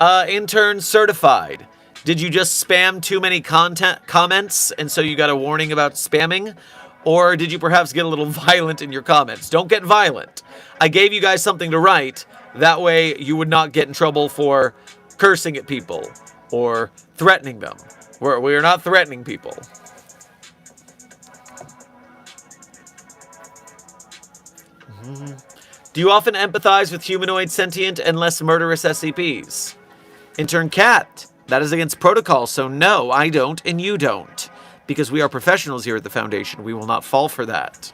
Intern certified. Did you just spam too many comments, and so you got a warning about spamming? Or did you perhaps get a little violent in your comments? Don't get violent. I gave you guys something to write. That way you would not get in trouble for cursing at people or threatening them. We're not threatening people. Do you often empathize with humanoid, sentient, and less murderous SCPs? Intern Cat. That is against protocol, so no, I don't, and you don't. Because we are professionals here at the Foundation, we will not fall for that.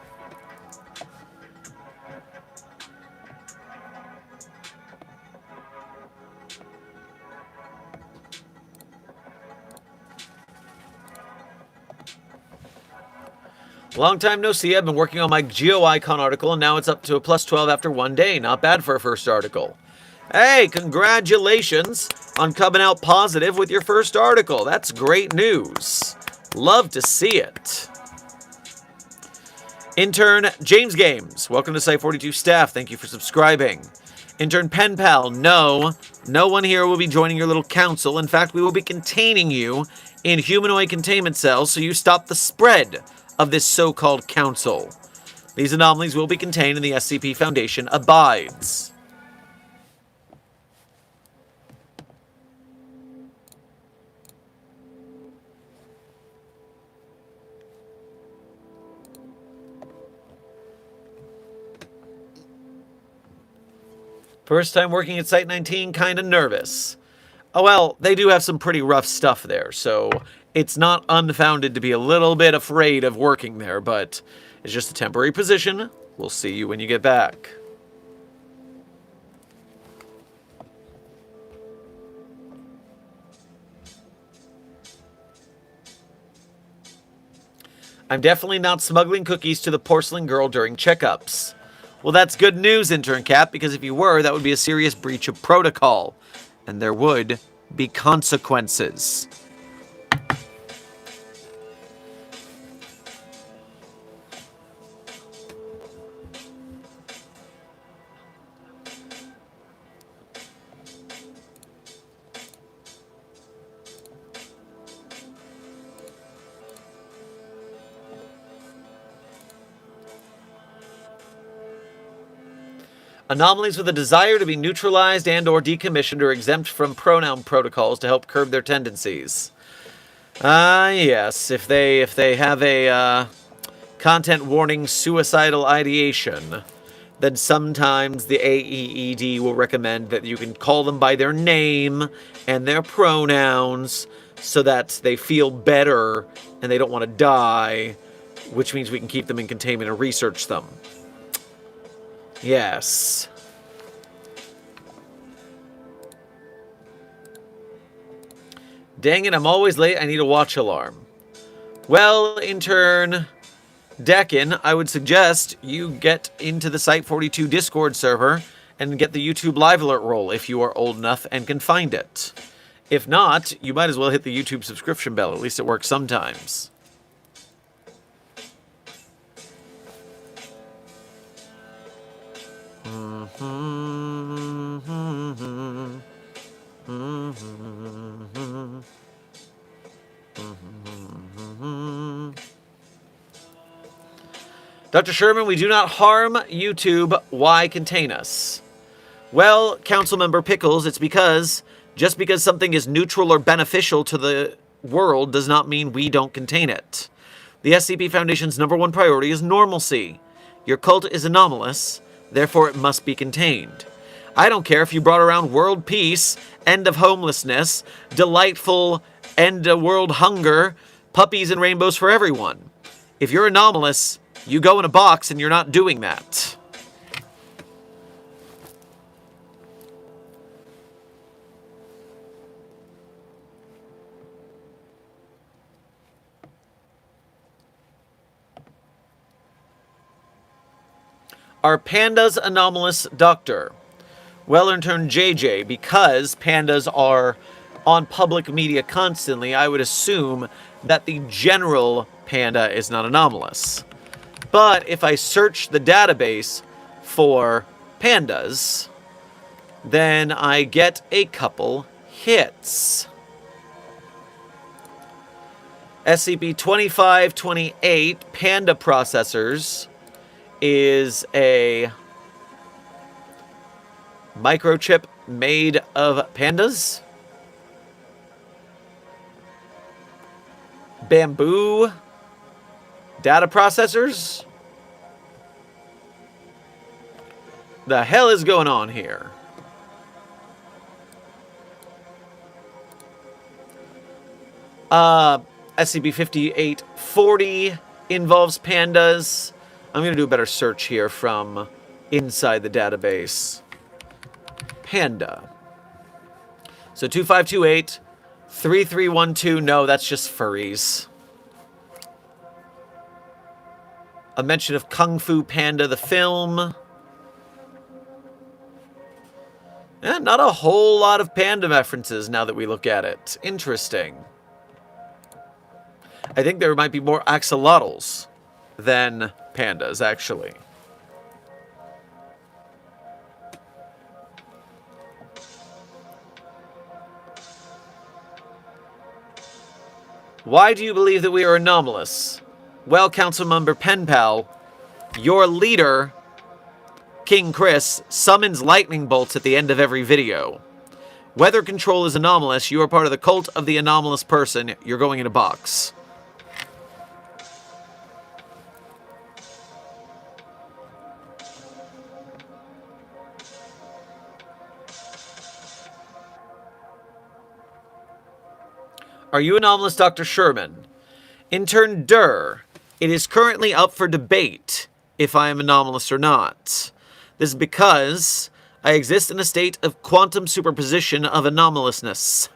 Long time no see. I've been working on my GeoIcon article, and now it's up to a +12 after one day. Not bad for a first article. Hey, congratulations on coming out positive with your first article. That's great news. Love to see it. Intern James Games, welcome to Site-42 staff. Thank you for subscribing. Intern Pen Pal, no one here will be joining your little council. In fact, we will be containing you in humanoid containment cells so you stop the spread of this so-called council. These anomalies will be contained in the SCP Foundation abides. First time working at Site-19, kind of nervous. Oh well, they do have some pretty rough stuff there, so it's not unfounded to be a little bit afraid of working there, but it's just a temporary position. We'll see you when you get back. I'm definitely not smuggling cookies to the porcelain girl during checkups. Well, that's good news, Intern Cap, because if you were, that would be a serious breach of protocol. And there would be consequences. Anomalies with a desire to be neutralized and or decommissioned are exempt from pronoun protocols to help curb their tendencies. Yes. If they have a content warning suicidal ideation, then sometimes the AEED will recommend that you can call them by their name and their pronouns so that they feel better and they don't want to die, which means we can keep them in containment and research them. Yes. Dang it, I'm always late. I need a watch alarm. Well, intern Decken, I would suggest you get into the Site42 Discord server and get the YouTube Live Alert role if you are old enough and can find it. If not, you might as well hit the YouTube subscription bell. At least it works sometimes. Dr. Sherman, we do not harm YouTube. Why contain us? Well, Councilmember Pickles, it's because just because something is neutral or beneficial to the world does not mean we don't contain it. The SCP Foundation's #1 priority is normalcy. Your cult is anomalous, therefore it must be contained. I don't care if you brought around world peace, end of homelessness, delightful end of world hunger, puppies and rainbows for everyone. If you're anomalous, you go in a box and you're not doing that. Are pandas anomalous, Doctor? Well, intern JJ, because pandas are on public media constantly, I would assume that the general panda is not anomalous. But if I search the database for pandas, then I get a couple hits. SCP-2528 Panda Processors is a microchip made of pandas. Bamboo data processors? The hell is going on here? SCP-5840 involves pandas. I'm going to do a better search here from inside the database. Panda. So 2528, 3312, no, that's just furries. A mention of Kung Fu Panda, the film. Not a whole lot of panda references now that we look at it. Interesting. I think there might be more axolotls than pandas, actually. Why do you believe that we are anomalous? Well, Councilmember Penpal, your leader, King Chris, summons lightning bolts at the end of every video. Weather control is anomalous. You are part of the cult of the anomalous person. You're going in a box. Are you anomalous, Dr. Sherman? Intern Durr, it is currently up for debate if I am anomalous or not. This is because I exist in a state of quantum superposition of anomalousness.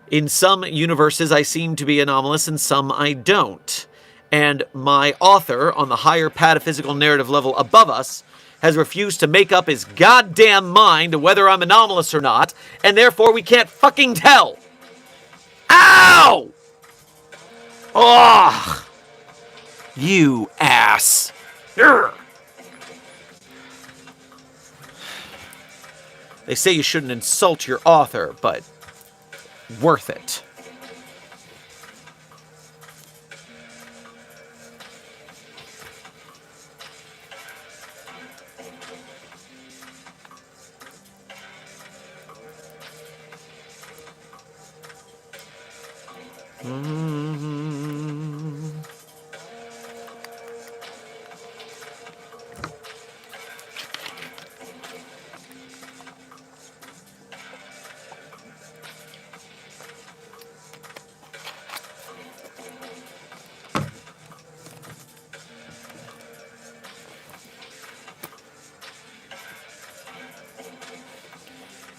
In some universes, I seem to be anomalous, and some I don't. And my author, on the higher pataphysical narrative level above us, has refused to make up his goddamn mind whether I'm anomalous or not, and therefore we can't fucking tell. Ow! Ugh! You ass. Urgh. They say you shouldn't insult your author, but worth it. Mm-hmm.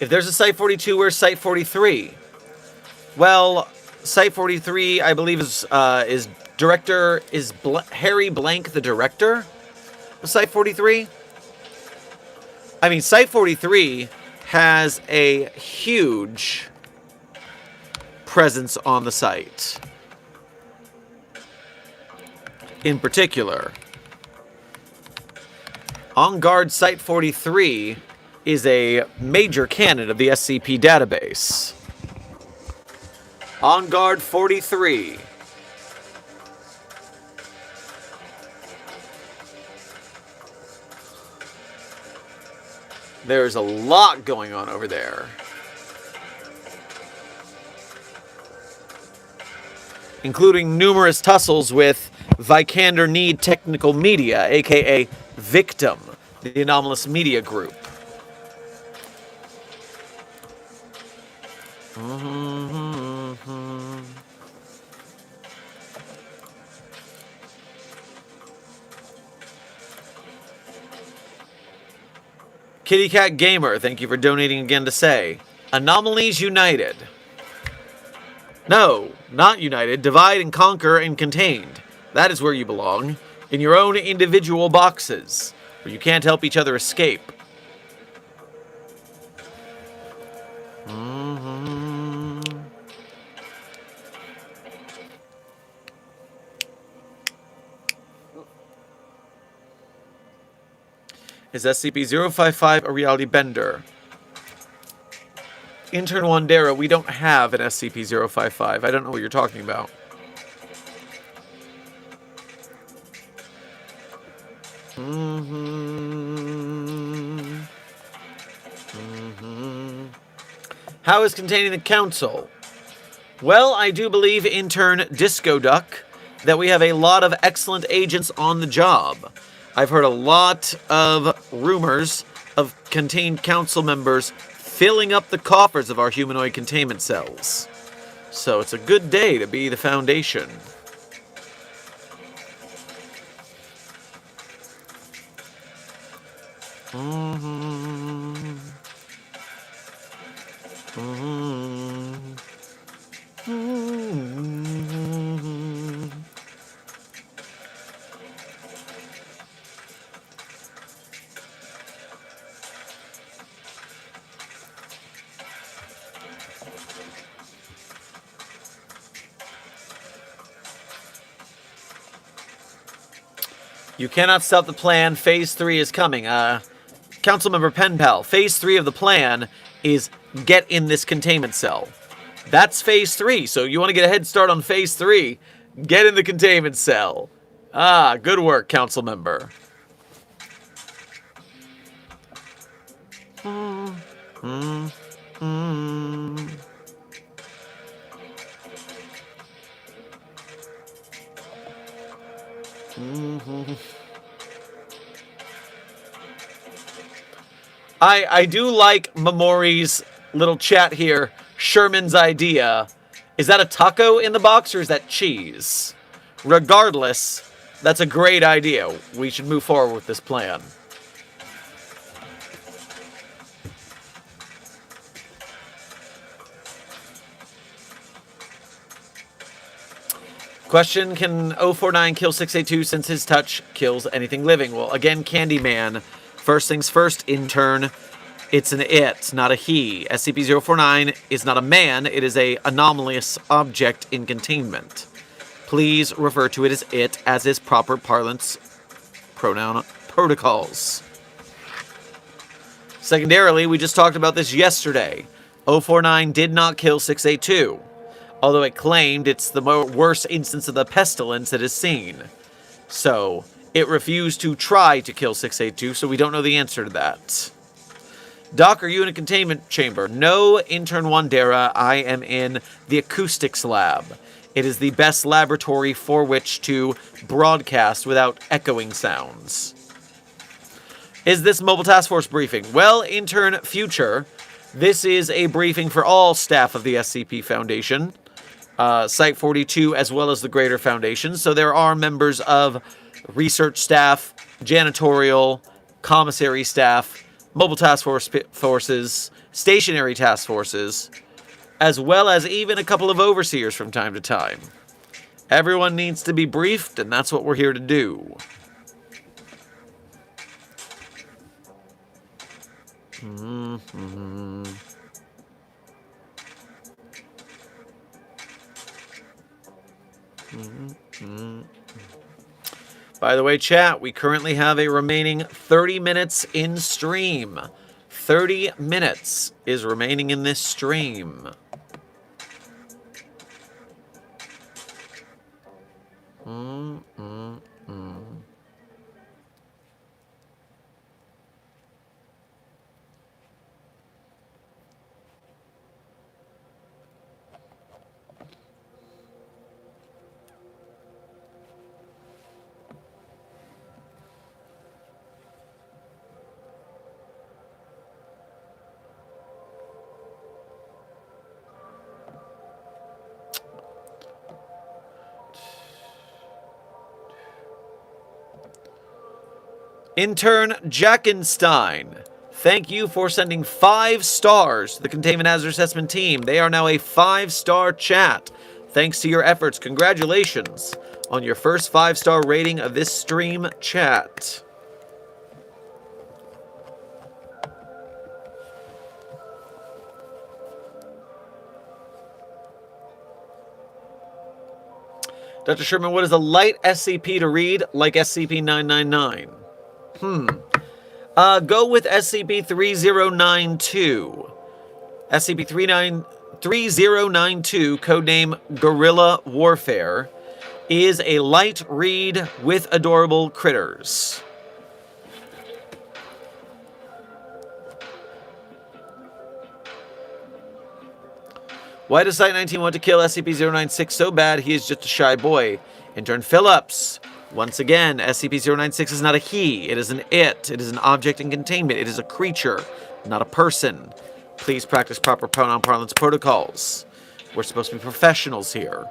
If there's a Site 42, where's Site 43? Well, Site 43, I believe, is director, is Harry Blank the director of Site 43? I mean, Site 43 has a huge presence on the site. In particular, On Guard Site 43 is a major canon of the SCP database. On Guard 43. There's a lot going on over there. Including numerous tussles with Vikander Need Technical Media, aka Victim, the anomalous media group. Kitty Cat Gamer, thank you for donating again to say, Anomalies United. No, not united. Divide and conquer and contained. That is where you belong. In your own individual boxes, where you can't help each other escape. Is SCP-055 a reality bender? Intern Wandera, we don't have an SCP-055. I don't know what you're talking about. How is containing the council? Well, I do believe, Intern Disco Duck, that we have a lot of excellent agents on the job. I've heard a lot of rumors of contained council members filling up the coffers of our humanoid containment cells. So it's a good day to be the Foundation. You cannot stop the plan. Phase 3 is coming. Councilmember Penpal, Phase 3 of the plan is get in this containment cell. That's Phase 3, so you want to get a head start on Phase 3, get in the containment cell. Ah, good work, Councilmember. I do like Mamori's little chat here. Sherman's idea. Is that a taco in the box or is that cheese? Regardless, that's a great idea. We should move forward with this plan. Question, can 049 kill 682 since his touch kills anything living? Well, again, Candyman. First things first, intern. It's an it, not a he. SCP-049 is not a man. It is a anomalous object in containment. Please refer to it as is proper parlance pronoun protocols. Secondarily, we just talked about this yesterday. 049 did not kill 682, although it claimed it's the worst instance of the pestilence it has seen. So, it refused to try to kill 682, so we don't know the answer to that. Doc, are you in a containment chamber? No, Intern Wandera, I am in the acoustics lab. It is the best laboratory for which to broadcast without echoing sounds. Is this Mobile Task Force briefing? Well, intern future, this is a briefing for all staff of the SCP Foundation, Site 42, as well as the greater Foundation. So there are members of research staff, janitorial, commissary staff, mobile task forces, stationary task forces, as well as even a couple of overseers from time to time. Everyone needs to be briefed, and that's what we're here to do. By the way, chat, we currently have a remaining 30 minutes in stream. 30 minutes is remaining in this stream. Intern Jackenstein, thank you for sending 5 stars to the Containment Hazard Assessment team. They are now a 5-star chat. Thanks to your efforts, congratulations on your first 5-star rating of this stream chat. Dr. Sherman, what is a light SCP to read like SCP-999? Go with SCP-3092. SCP-3092, codename Guerrilla Warfare, is a light read with adorable critters. Why does Site-19 want to kill SCP-096 so bad? He is just a shy boy. Intern Phillips. Once again, SCP-096 is not a he. It is an it. It is an object in containment. It is a creature, not a person. Please practice proper pronoun parlance protocols. We're supposed to be professionals here.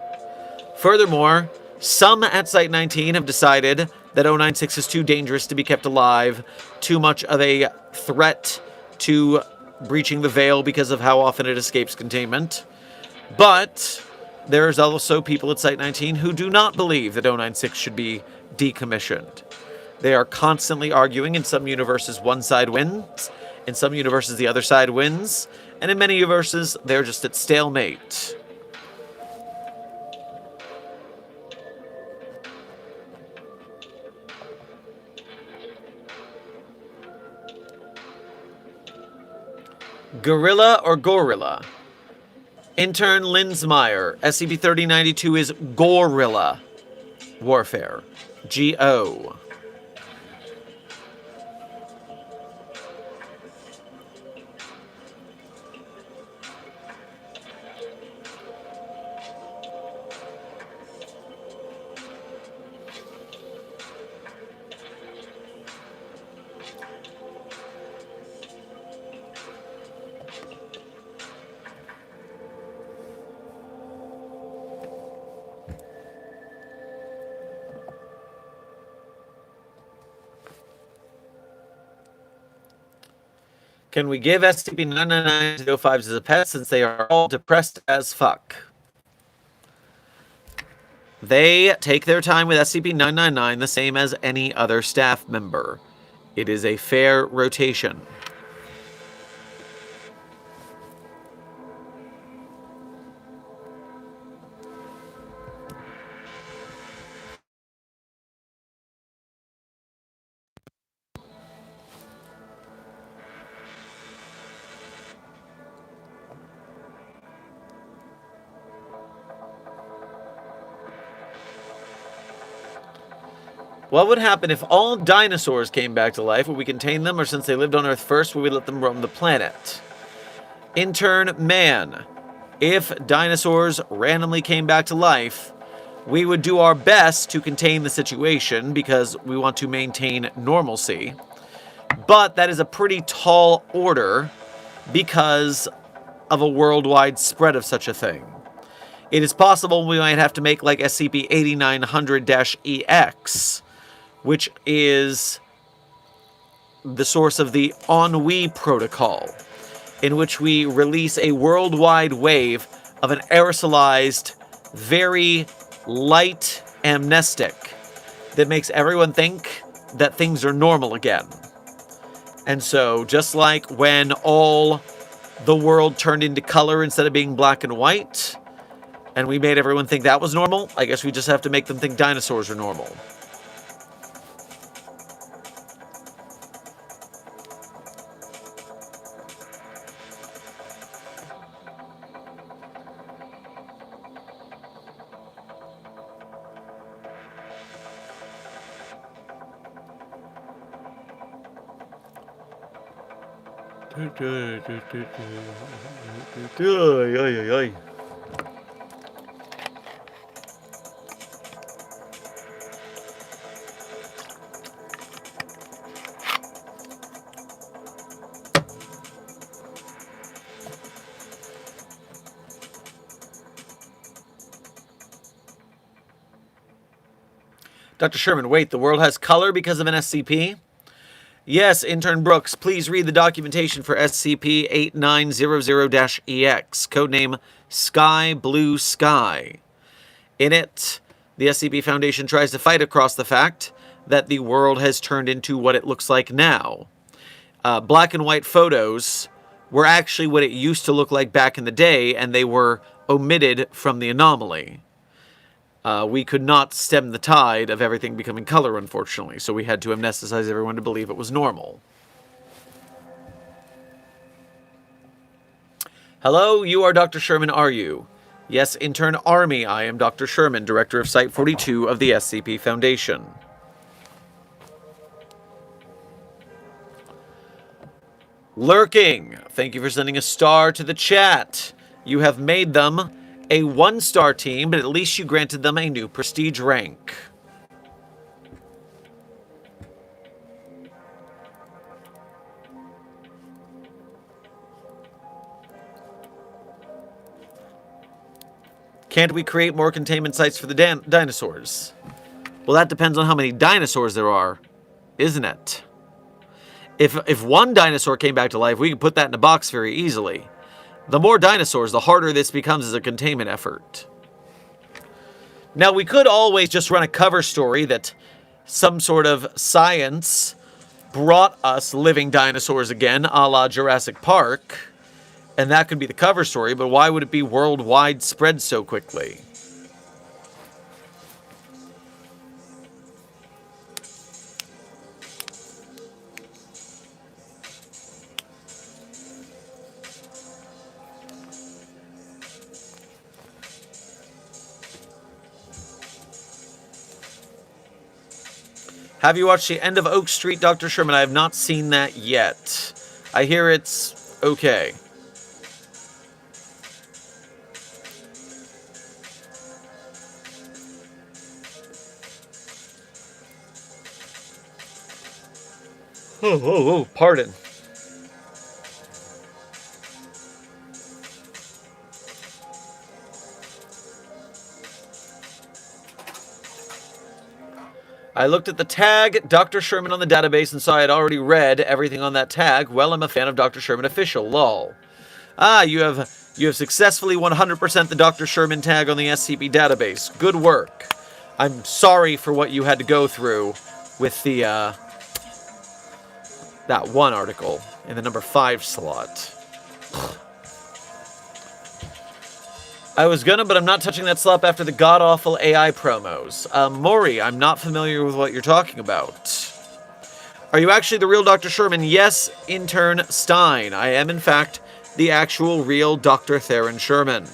Furthermore, some at Site-19 have decided that 096 is too dangerous to be kept alive, too much of a threat to breaching the veil because of how often it escapes containment. But there's also people at Site-19 who do not believe that 096 should be decommissioned. They are constantly arguing. In some universes, one side wins. In some universes, the other side wins. And in many universes, they're just at stalemate. Gorilla or Gorilla? Intern Linsmeyer, SCP-3092 is Gorilla Warfare. G-O. Can we give SCP-999-05s as a pet since they are all depressed as fuck? They take their time with SCP-999 the same as any other staff member. It is a fair rotation. What would happen if all dinosaurs came back to life? Would we contain them, or since they lived on Earth first, would we let them roam the planet? Intern Man. if dinosaurs randomly came back to life, we would do our best to contain the situation because we want to maintain normalcy. But that is a pretty tall order because of a worldwide spread of such a thing. It is possible we might have to make like SCP-8900-EX, which is the source of the Ennui Protocol, in which we release a worldwide wave of an aerosolized, very light amnestic that makes everyone think that things are normal again. And so, just like when all the world turned into color instead of being black and white, and we made everyone think that was normal, I guess we just have to make them think dinosaurs are normal. Dr. Sherman, wait, the world has color because of an SCP? Yes, Intern Brooks, please read the documentation for SCP-8900-EX, codename Sky Blue Sky. In it, the SCP Foundation tries to fight across the fact that the world has turned into what it looks like now. Black and white photos were actually what it used to look like back in the day, and they were omitted from the anomaly. We could not stem the tide of everything becoming color, unfortunately, so we had to amnesticize everyone to believe it was normal. Hello, you are Dr. Sherman, are you? Yes, Intern Army, I am Dr. Sherman, Director of Site 42 of the SCP Foundation. Lurking, thank you for sending a star to the chat. You have made them a 1-star team, but at least you granted them a new prestige rank. Can't we create more containment sites for the dinosaurs? Well, that depends on how many dinosaurs there are, isn't it? If one dinosaur came back to life, we could put that in a box very easily. The more dinosaurs, the harder this becomes as a containment effort. Now, we could always just run a cover story that some sort of science brought us living dinosaurs again, a la Jurassic Park, and that could be the cover story, but why would it be worldwide spread so quickly? Have you watched the end of Oak Street, Dr. Sherman? I have not seen that yet. I hear it's okay. Oh, pardon. I looked at the tag, Dr. Sherman on the database, and saw I had already read everything on that tag. Well, I'm a fan of Dr. Sherman official, lol. Ah, you have successfully 100% the Dr. Sherman tag on the SCP database. Good work. I'm sorry for what you had to go through with the, that one article in the number 5 slot. I was gonna, but I'm not touching that slop after the god-awful AI promos. Maury, I'm not familiar with what you're talking about. Are you actually the real Dr. Sherman? Yes, Intern Stein. I am, in fact, the actual real Dr. Theron Sherman.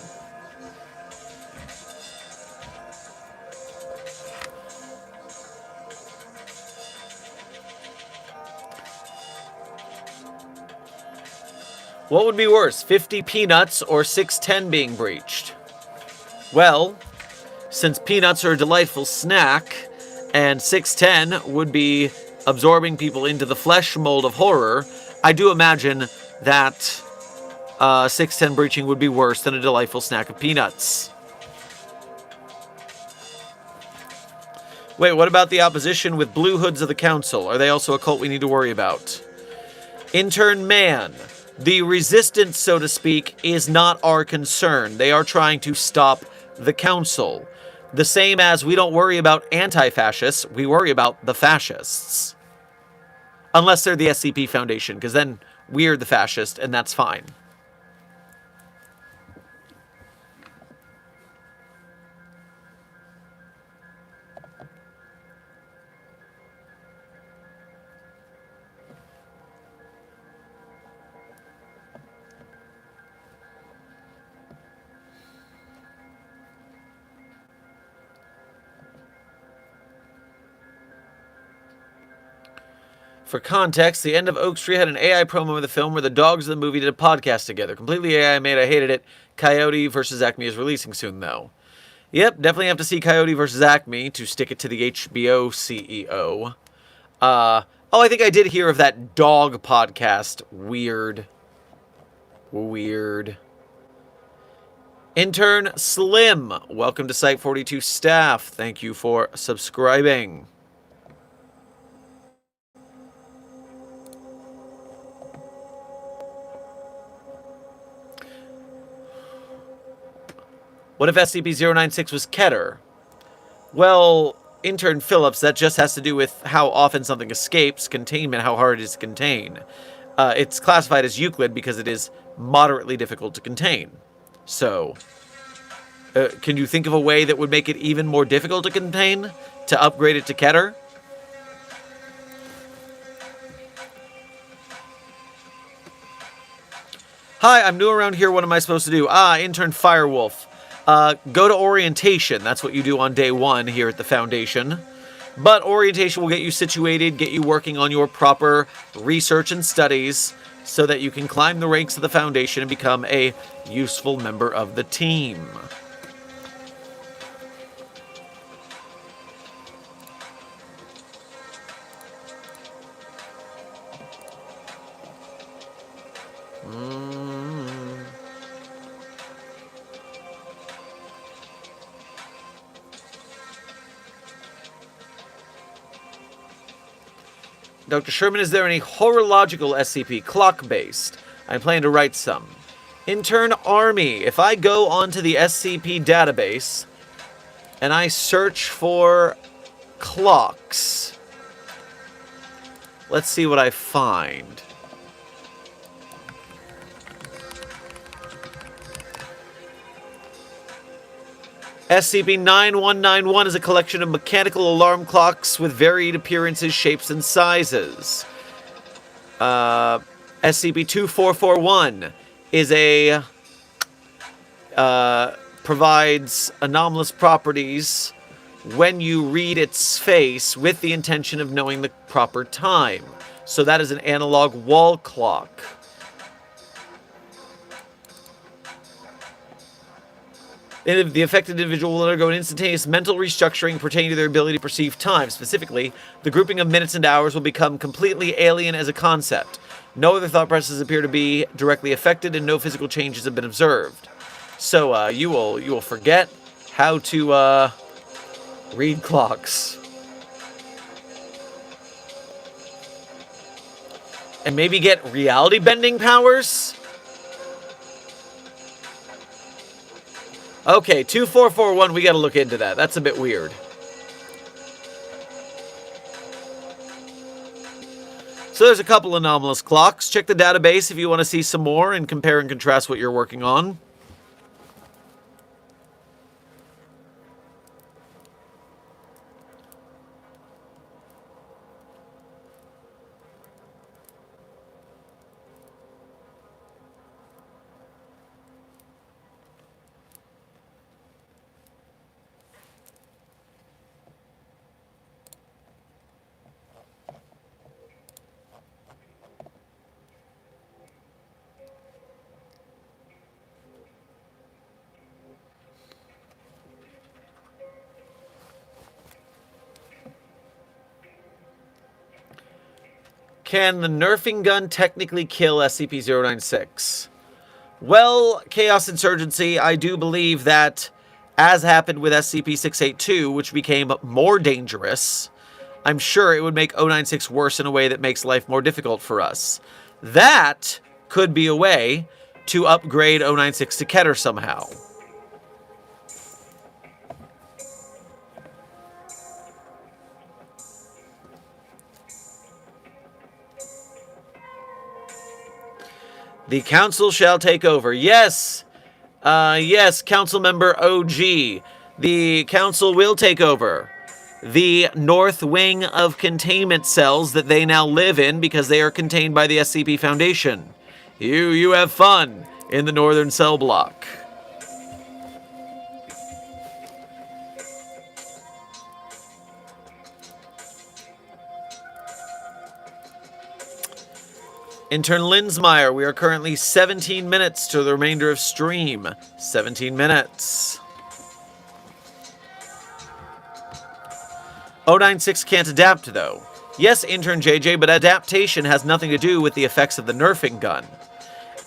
What would be worse, 50 peanuts or 610 being breached? Well, since peanuts are a delightful snack, and 610 would be absorbing people into the flesh mold of horror, I do imagine that 610 breaching would be worse than a delightful snack of peanuts. Wait, what about the opposition with Blue Hoods of the Council? Are they also a cult we need to worry about? Intern Man. The resistance, so to speak, is not our concern. They are trying to stop the Council. The same as we don't worry about anti-fascists, we worry about the fascists. Unless they're the SCP Foundation, because then we're the fascist, and that's fine. For context, the end of Oak Street had an AI promo of the film where the dogs of the movie did a podcast together. Completely AI made, I hated it. Coyote vs. Acme is releasing soon, though. Yep, definitely have to see Coyote vs. Acme to stick it to the HBO CEO. Oh, I think I did hear of that dog podcast. Weird. Intern Slim, welcome to Site 42 staff. Thank you for subscribing. What if SCP-096 was Keter? Well, Intern Phillips, that just has to do with how often something escapes, containment, how hard it is to contain. It's classified as Euclid because it is moderately difficult to contain. So, can you think of a way that would make it even more difficult to contain? To upgrade it to Keter? Hi, I'm new around here. What am I supposed to do? Intern Firewolf. Go to orientation. That's what you do on day 1 here at the Foundation. But orientation will get you situated, get you working on your proper research and studies so that you can climb the ranks of the Foundation and become a useful member of the team. Dr. Sherman, is there any horological SCP clock-based? I plan to write some. Intern Army. If I go onto the SCP database and I search for clocks, let's see what I find. SCP-9191 is a collection of mechanical alarm clocks with varied appearances, shapes, and sizes. SCP-2441 is a... provides anomalous properties when you read its face with the intention of knowing the proper time. So that is an analog wall clock. The affected individual will undergo an instantaneous mental restructuring pertaining to their ability to perceive time. Specifically, the grouping of minutes and hours will become completely alien as a concept. No other thought processes appear to be directly affected, and no physical changes have been observed. So you will forget how to read clocks, and maybe get reality bending powers. Okay, 2441, we gotta look into that. That's a bit weird. So there's a couple anomalous clocks. Check the database if you want to see some more and compare and contrast what you're working on. Can the nerfing gun technically kill SCP-096? Well, Chaos Insurgency, I do believe that, as happened with SCP-682, which became more dangerous, I'm sure it would make 096 worse in a way that makes life more difficult for us. That could be a way to upgrade 096 to Keter somehow. The council shall take over. Yes! Yes, council member OG. The council will take over the north wing of containment cells that they now live in because they are contained by the SCP Foundation. You have fun in the northern cell block. Intern Linsmeyer, we are currently 17 minutes to the remainder of stream. 17 minutes. 096 can't adapt, though. Yes, Intern JJ, but adaptation has nothing to do with the effects of the nerfing gun.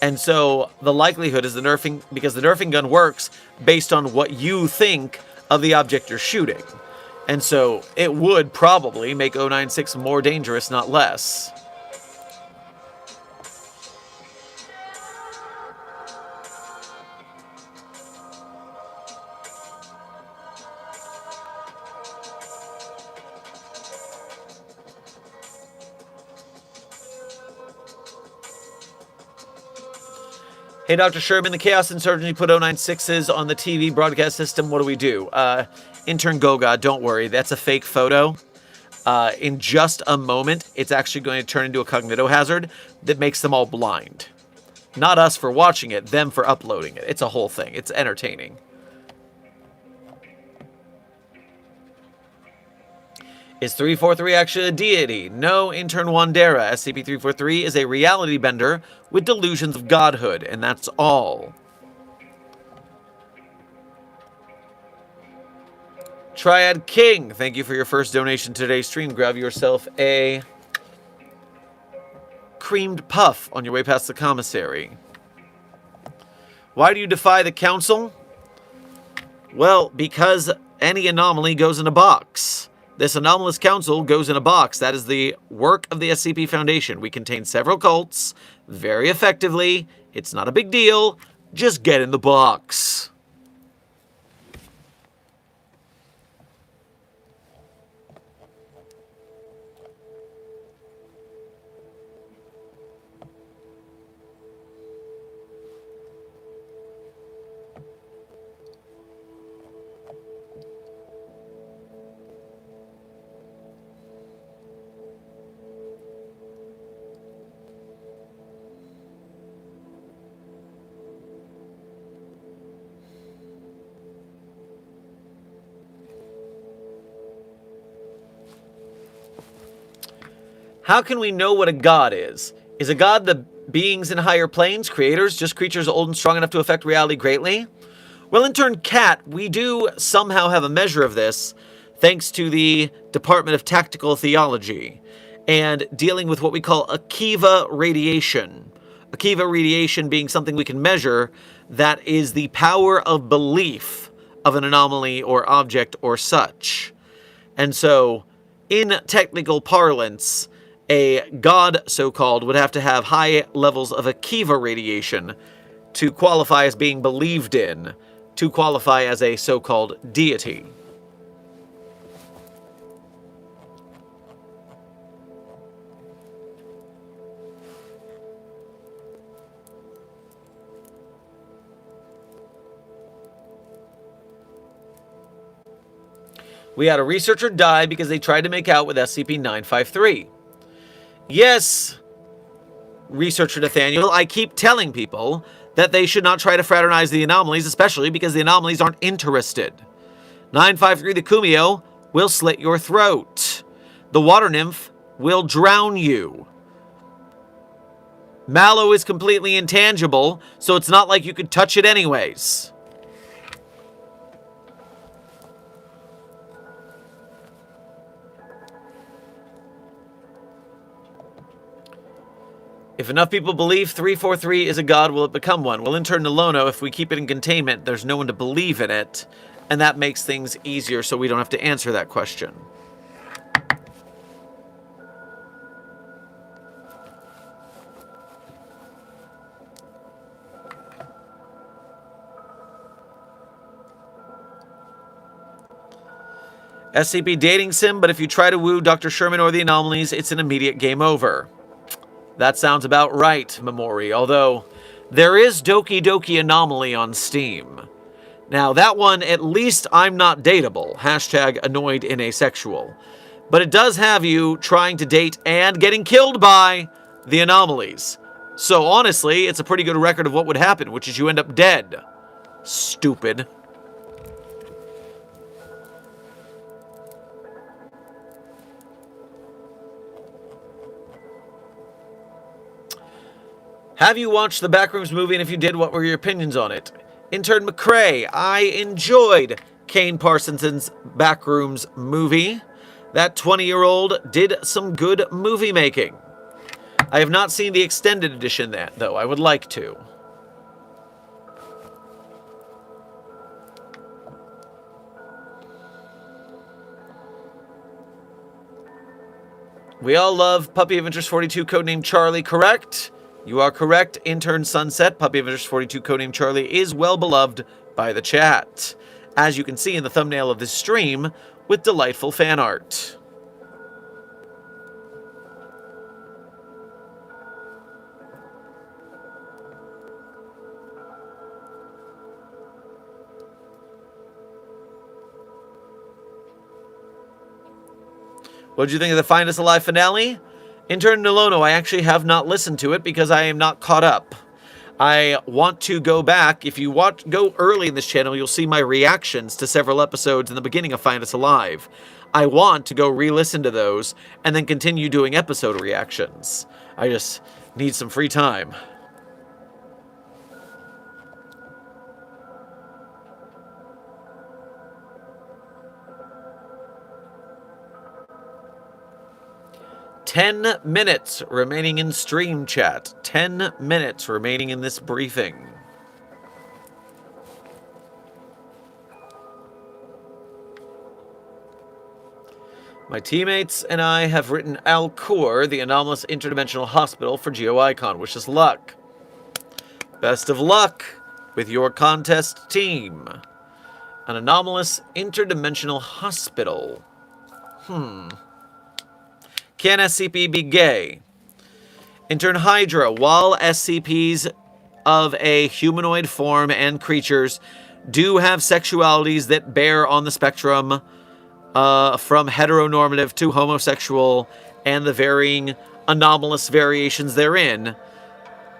And so the likelihood is because the nerfing gun works based on what you think of the object you're shooting. And so it would probably make 096 more dangerous, not less. Hey, Dr. Sherman, the Chaos Insurgency put 096s on the TV broadcast system. What do we do? Intern Goga, don't worry. That's a fake photo. In just a moment, it's actually going to turn into a cognitohazard that makes them all blind. Not us for watching it, them for uploading it. It's a whole thing. It's entertaining. Is 343 actually a deity? No, Intern Wandera. SCP-343 is a reality bender with delusions of godhood, and that's all. Triad King, thank you for your first donation to today's stream. Grab yourself a creamed puff on your way past the commissary. Why do you defy the council? Well, because any anomaly goes in a box. This anomalous council goes in a box. That is the work of the SCP Foundation. We contain several cults very effectively. It's not a big deal. Just get in the box. How can we know what a god is? Is a god the beings in higher planes, creators, just creatures old and strong enough to affect reality greatly? Well, Intern Cat, we do somehow have a measure of this, thanks to the Department of Tactical Theology, and dealing with what we call Akiva radiation. Akiva radiation being something we can measure that is the power of belief of an anomaly or object or such. And so, in technical parlance, a god, so-called, would have to have high levels of Akiva radiation to qualify as being believed in, to qualify as a so-called deity. We had a researcher die because they tried to make out with SCP-953. Yes, researcher Nathaniel, I keep telling people that they should not try to fraternize the anomalies, especially because the anomalies aren't interested. 953 the Kumio will slit your throat. The water nymph will drown you. Mallow is completely intangible, so it's not like you could touch it anyways. If enough people believe 343 is a god, will it become one? Well, intern Nolono, if we keep it in containment, there's no one to believe in it, and that makes things easier so we don't have to answer that question. SCP dating sim, but if you try to woo Dr. Sherman or the anomalies, it's an immediate game over. That sounds about right, Memori, although there is Doki Doki Anomaly on Steam. Now, that one, at least I'm not dateable. Hashtag annoyed and asexual. But it does have you trying to date and getting killed by the anomalies. So, honestly, it's a pretty good record of what would happen, which is you end up dead. Stupid. Have you watched the Backrooms movie, and if you did, what were your opinions on it? Intern McCrae, I enjoyed Kane Parsonson's Backrooms movie. That 20-year-old did some good movie making. I have not seen the extended edition though. I would like to. We all love Puppy of Interest 42, codenamed Charlie, correct? You are correct, Intern Sunset. Puppy of Interest 42, codenamed Charlie, is well beloved by the chat, as you can see in the thumbnail of this stream, with delightful fan art. What did you think of the Find Us Alive finale? Intern Nolono, I actually have not listened to it because I am not caught up. I want to go back. If you go early in this channel, you'll see my reactions to several episodes in the beginning of Find Us Alive. I want to go re-listen to those and then continue doing episode reactions. I just need some free time. "10 minutes remaining in stream chat. 10 minutes remaining in this briefing. My teammates and I have written Alcor, the anomalous interdimensional hospital, for GeoIcon. Wish us luck. Best of luck with your contest team. An anomalous interdimensional hospital. Can SCP be gay? Intern Hydra, while SCPs of a humanoid form and creatures do have sexualities that bear on the spectrum from heteronormative to homosexual and the varying anomalous variations therein,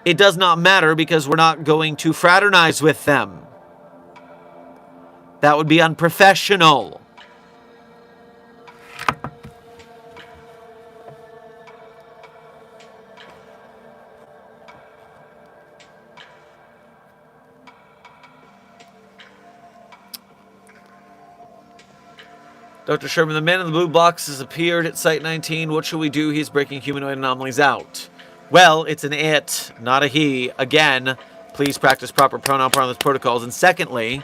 it does not matter because we're not going to fraternize with them. That would be unprofessional. Dr. Sherman, the man in the blue box has appeared at Site 19. What shall we do? He's breaking humanoid anomalies out. Well, it's an it, not a he. Again, please practice proper pronoun protocols. And secondly,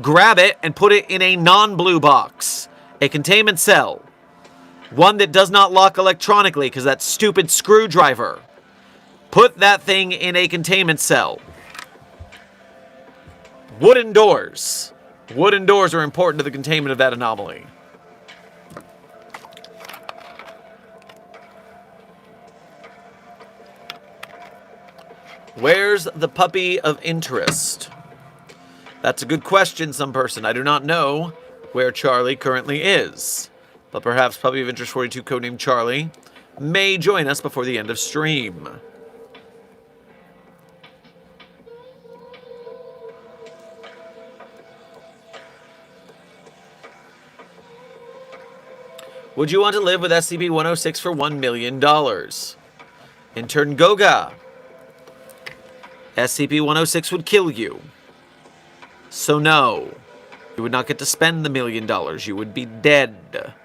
grab it and put it in a non-blue box. A containment cell. One that does not lock electronically because that stupid screwdriver. Put that thing in a containment cell. Wooden doors. Wooden doors are important to the containment of that anomaly. Where's the puppy of interest? That's a good question, some person. I do not know where Charlie currently is. But perhaps Puppy of Interest 42, codenamed Charlie, may join us before the end of stream. Would you want to live with SCP-106 for $1 million? Intern Goga. SCP-106 would kill you. So no. You would not get to spend the $1 million. You would be dead.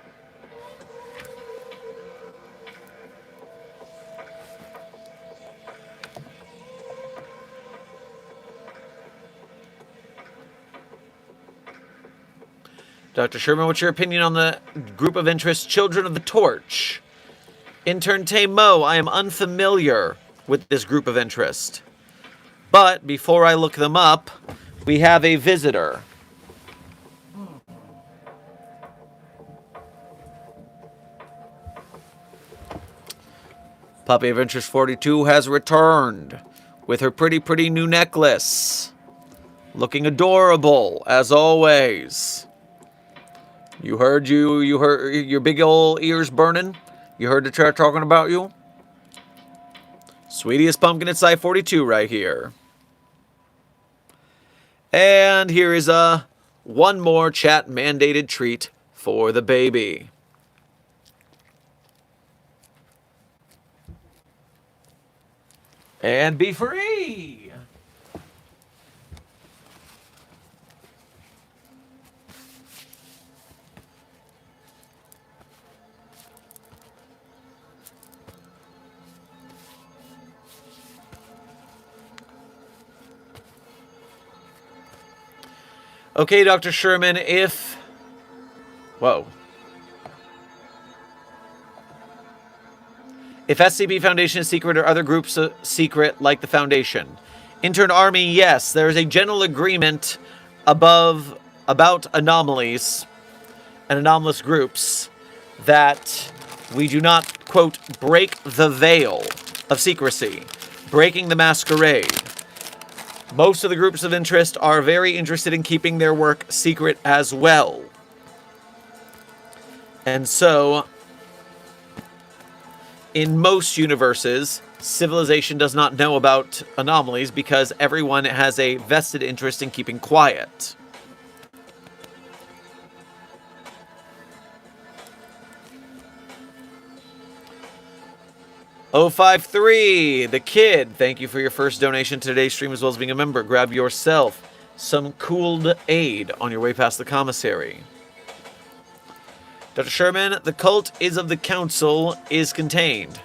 Dr. Sherman, what's your opinion on the group of interest Children of the Torch? Intern Tay Mo, I am unfamiliar with this group of interest. But before I look them up, we have a visitor. Puppy of Interest 42 has returned with her pretty new necklace. Looking adorable, as always. You heard your big old ears burning? You heard the chat talking about you? Sweetiest pumpkin at Site 42 right here. And here is one more chat mandated treat for the baby. And be free! Okay, Dr. Sherman, if... Whoa. If SCP Foundation is secret or other groups secret like the Foundation. Intern Army, yes, there is a general agreement about anomalies and anomalous groups that we do not, quote, break the veil of secrecy, breaking the masquerade. Most of the groups of interest are very interested in keeping their work secret as well. And so, in most universes, civilization does not know about anomalies because everyone has a vested interest in keeping quiet. O53, the kid, thank you for your first donation to today's stream as well as being a member. Grab yourself some cooled aid on your way past the commissary. Dr. Sherman, the cult is of the council is contained.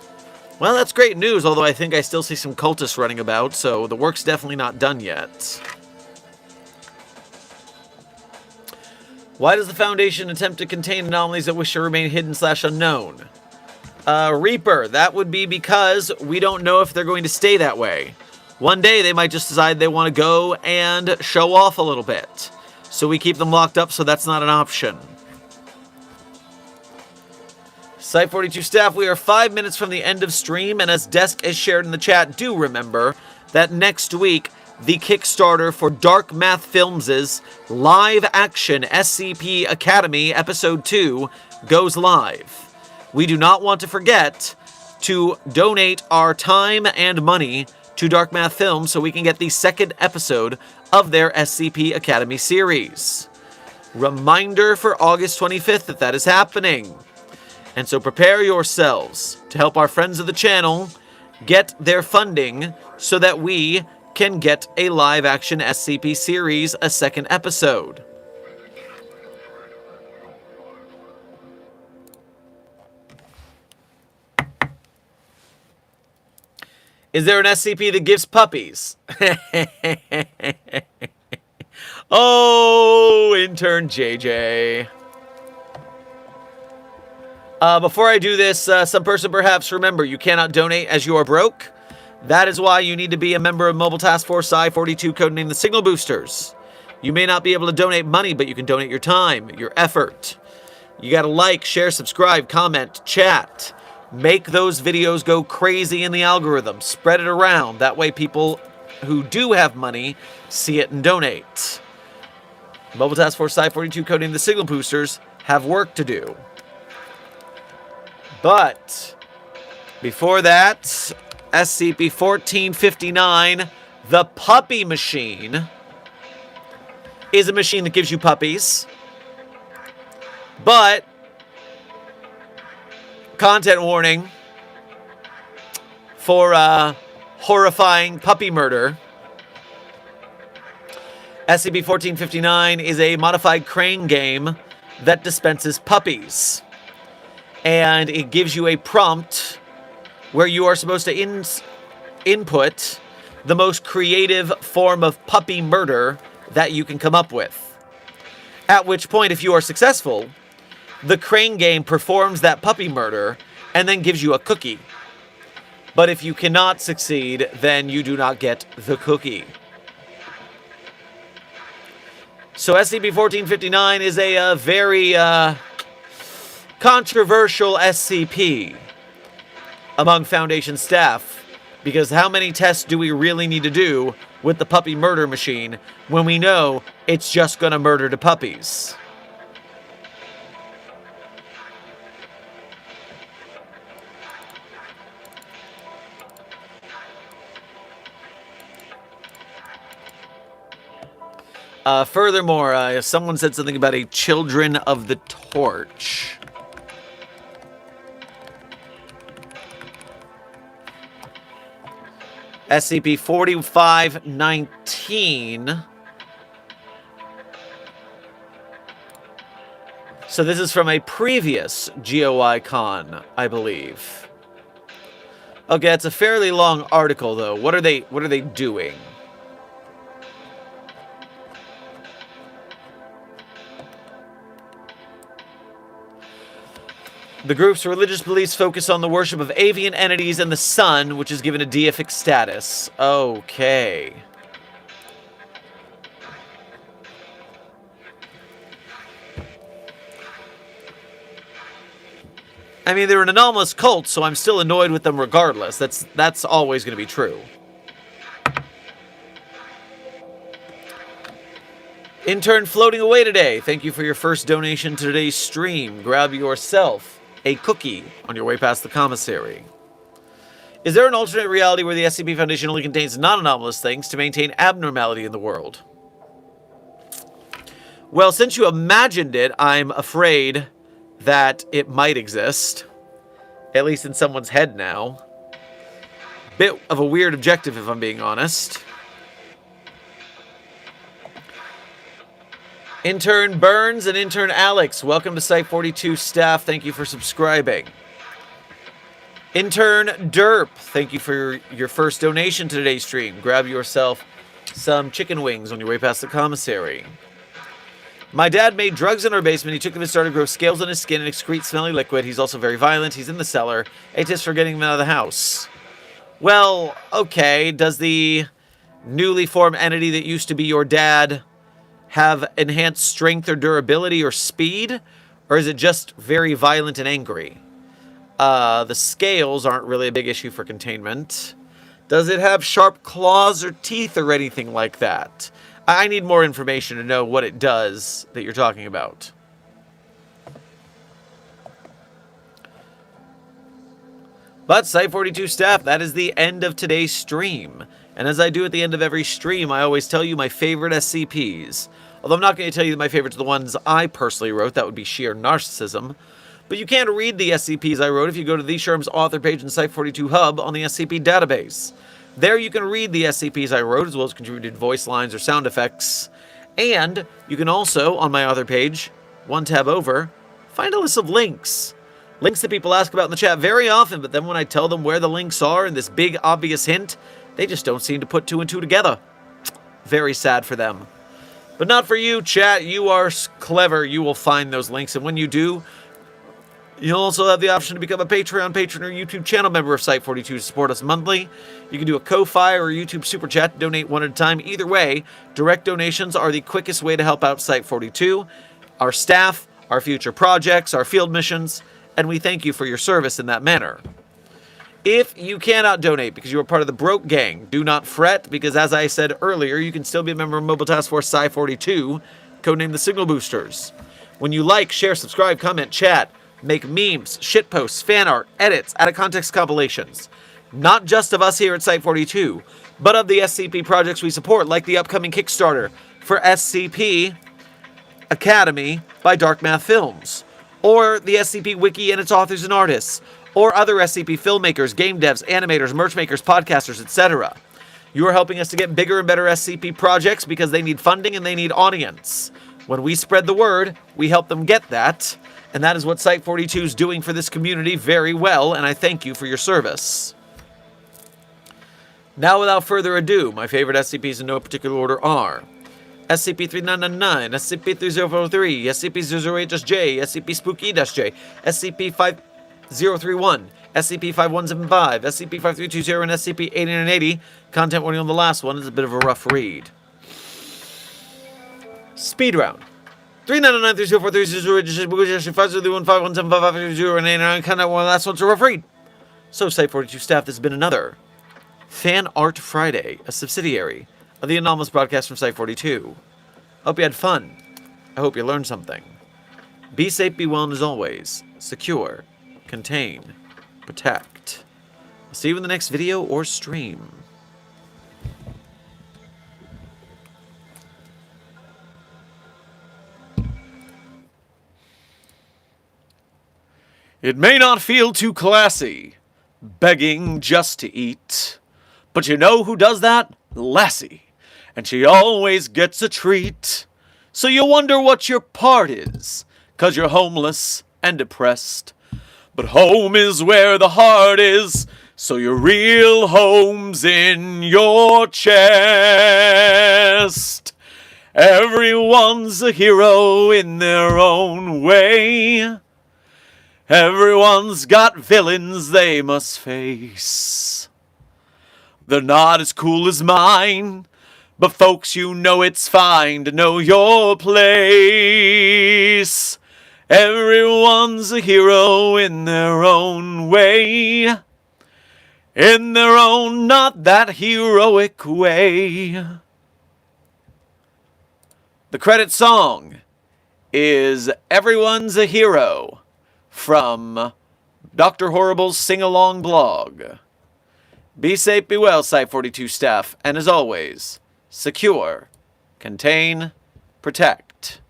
Well, that's great news, although I think I still see some cultists running about, so the work's definitely not done yet. Why does the Foundation attempt to contain anomalies that wish to remain hidden/unknown? Reaper, that would be because we don't know if they're going to stay that way. One day they might just decide they want to go and show off a little bit. So we keep them locked up so that's not an option. Site 42 staff, we are 5 minutes from the end of stream, and as Desk is shared in the chat, do remember that next week, the Kickstarter for Dark Math Films' live-action SCP Academy Episode 2 goes live. We do not want to forget to donate our time and money to Dark Math Films so we can get the second episode of their SCP Academy series. Reminder for August 25th that is happening. And so prepare yourselves to help our friends of the channel get their funding so that we can get a live-action SCP series, a second episode. Is there an SCP that gives puppies? Oh, intern JJ. Before I do this, some person perhaps remember you cannot donate as you are broke. That is why you need to be a member of Mobile Task Force Psi-42, codenamed the Signal Boosters. You may not be able to donate money, but you can donate your time, your effort. You gotta like, share, subscribe, comment, chat. Make those videos go crazy in the algorithm. Spread it around. That way people who do have money see it and donate. Mobile Task Force Psi-42, codenamed the Signal Boosters, have work to do. But before that, SCP-1459, the Puppy Machine, is a machine that gives you puppies. But, content warning for horrifying puppy murder. SCP-1459 is a modified crane game that dispenses puppies. And it gives you a prompt where you are supposed to input the most creative form of puppy murder that you can come up with. At which point, if you are successful, the crane game performs that puppy murder and then gives you a cookie. But if you cannot succeed, then you do not get the cookie. So SCP-1459 is a very controversial SCP among Foundation staff, because how many tests do we really need to do with the puppy murder machine when we know it's just going to murder the puppies? Furthermore, someone said something about a Children of the Torch. SCP-4519. So this is from a previous GOI con, I believe. Okay, it's a fairly long article though. What are they doing? The group's religious beliefs focus on the worship of avian entities and the sun, which is given a deific status. Okay. I mean, they're an anomalous cult, so I'm still annoyed with them regardless. That's always going to be true. Intern floating away today. Thank you for your first donation to today's stream. Grab yourself a cookie on your way past the commissary. Is there an alternate reality where the SCP Foundation only contains non-anomalous things to maintain abnormality in the world? Well, since you imagined it, I'm afraid that it might exist. At least in someone's head now. Bit of a weird objective, if I'm being honest. Intern Burns and Intern Alex, welcome to Site-42 staff. Thank you for subscribing. Intern Derp, thank you for your first donation to today's stream. Grab yourself some chicken wings on your way past the commissary. My dad made drugs in our basement. He took them and started to grow scales on his skin and excrete smelly liquid. He's also very violent. He's in the cellar. It's just for getting him out of the house. Well, okay. Does the newly formed entity that used to be your dad have enhanced strength or durability or speed? Or is it just very violent and angry? The scales aren't really a big issue for containment. Does it have sharp claws or teeth or anything like that? I need more information to know what it does that you're talking about. But Site-42 staff, that is the end of today's stream. And as I do at the end of every stream, I always tell you my favorite SCPs. Although I'm not going to tell you that my favorites are the ones I personally wrote. That would be sheer narcissism. But you can read the SCPs I wrote if you go to the Sherm's author page in Site-42 Hub on the SCP database. There you can read the SCPs I wrote, as well as contributed voice lines or sound effects. And you can also, on my author page, one tab over, find a list of links. Links that people ask about in the chat very often, but then when I tell them where the links are and this big obvious hint, they just don't seem to put two and two together. Very sad for them. But not for you, chat. You are clever. You will find those links, and when you do, you'll also have the option to become a Patreon patron or YouTube channel member of Site-42 to support us monthly. You can do a Ko-Fi or a YouTube Super Chat to donate one at a time. Either way, direct donations are the quickest way to help out Site-42, our staff, our future projects, our field missions, and we thank you for your service in that manner. If you cannot donate because you are part of the Broke Gang, do not fret, because as I said earlier, you can still be a member of Mobile Task Force Sci-42, codenamed the Signal Boosters. When you like, share, subscribe, comment, chat, make memes, shitposts, fan art, edits, out-of-context compilations. Not just of us here at Site-42, but of the SCP projects we support, like the upcoming Kickstarter for SCP Academy by Dark Math Films, or the SCP Wiki and its authors and artists, or other SCP filmmakers, game devs, animators, merch makers, podcasters, etc. You are helping us to get bigger and better SCP projects because they need funding and they need audience. When we spread the word, we help them get that. And that is what Site-42 is doing for this community very well, and I thank you for your service. Now, without further ado, my favorite SCPs in no particular order are SCP-3999, SCP-3043, SCP-008-J, SCP-Spooky-J, SCP-5031, SCP-5175, SCP-5320, and SCP-8980. Content warning on the last one is a bit of a rough read. Speed round. 399-304-300, and 89 content warning on the last one's a rough read. So, Site-42 staff, this has been another Fanart Friday, a subsidiary of the anomalous broadcast from Site-42. Hope you had fun. I hope you learned something. Be safe, be well, and as always, secure, contain, protect. I'll see you in the next video or stream. It may not feel too classy, begging just to eat. But you know who does that? Lassie. And she always gets a treat. So you wonder what your part is, 'cause you're homeless and depressed. But home is where the heart is, so your real home's in your chest. Everyone's a hero in their own way. Everyone's got villains they must face. They're not as cool as mine, but folks, you know it's fine to know your place. Everyone's a hero in their own way. In their own not that heroic way. The credit song is Everyone's a Hero from Dr. Horrible's Sing-Along blog. Be safe, be well, Site-42 staff, and as always, secure, contain, protect.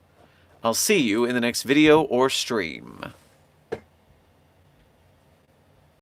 I'll see you in the next video or stream.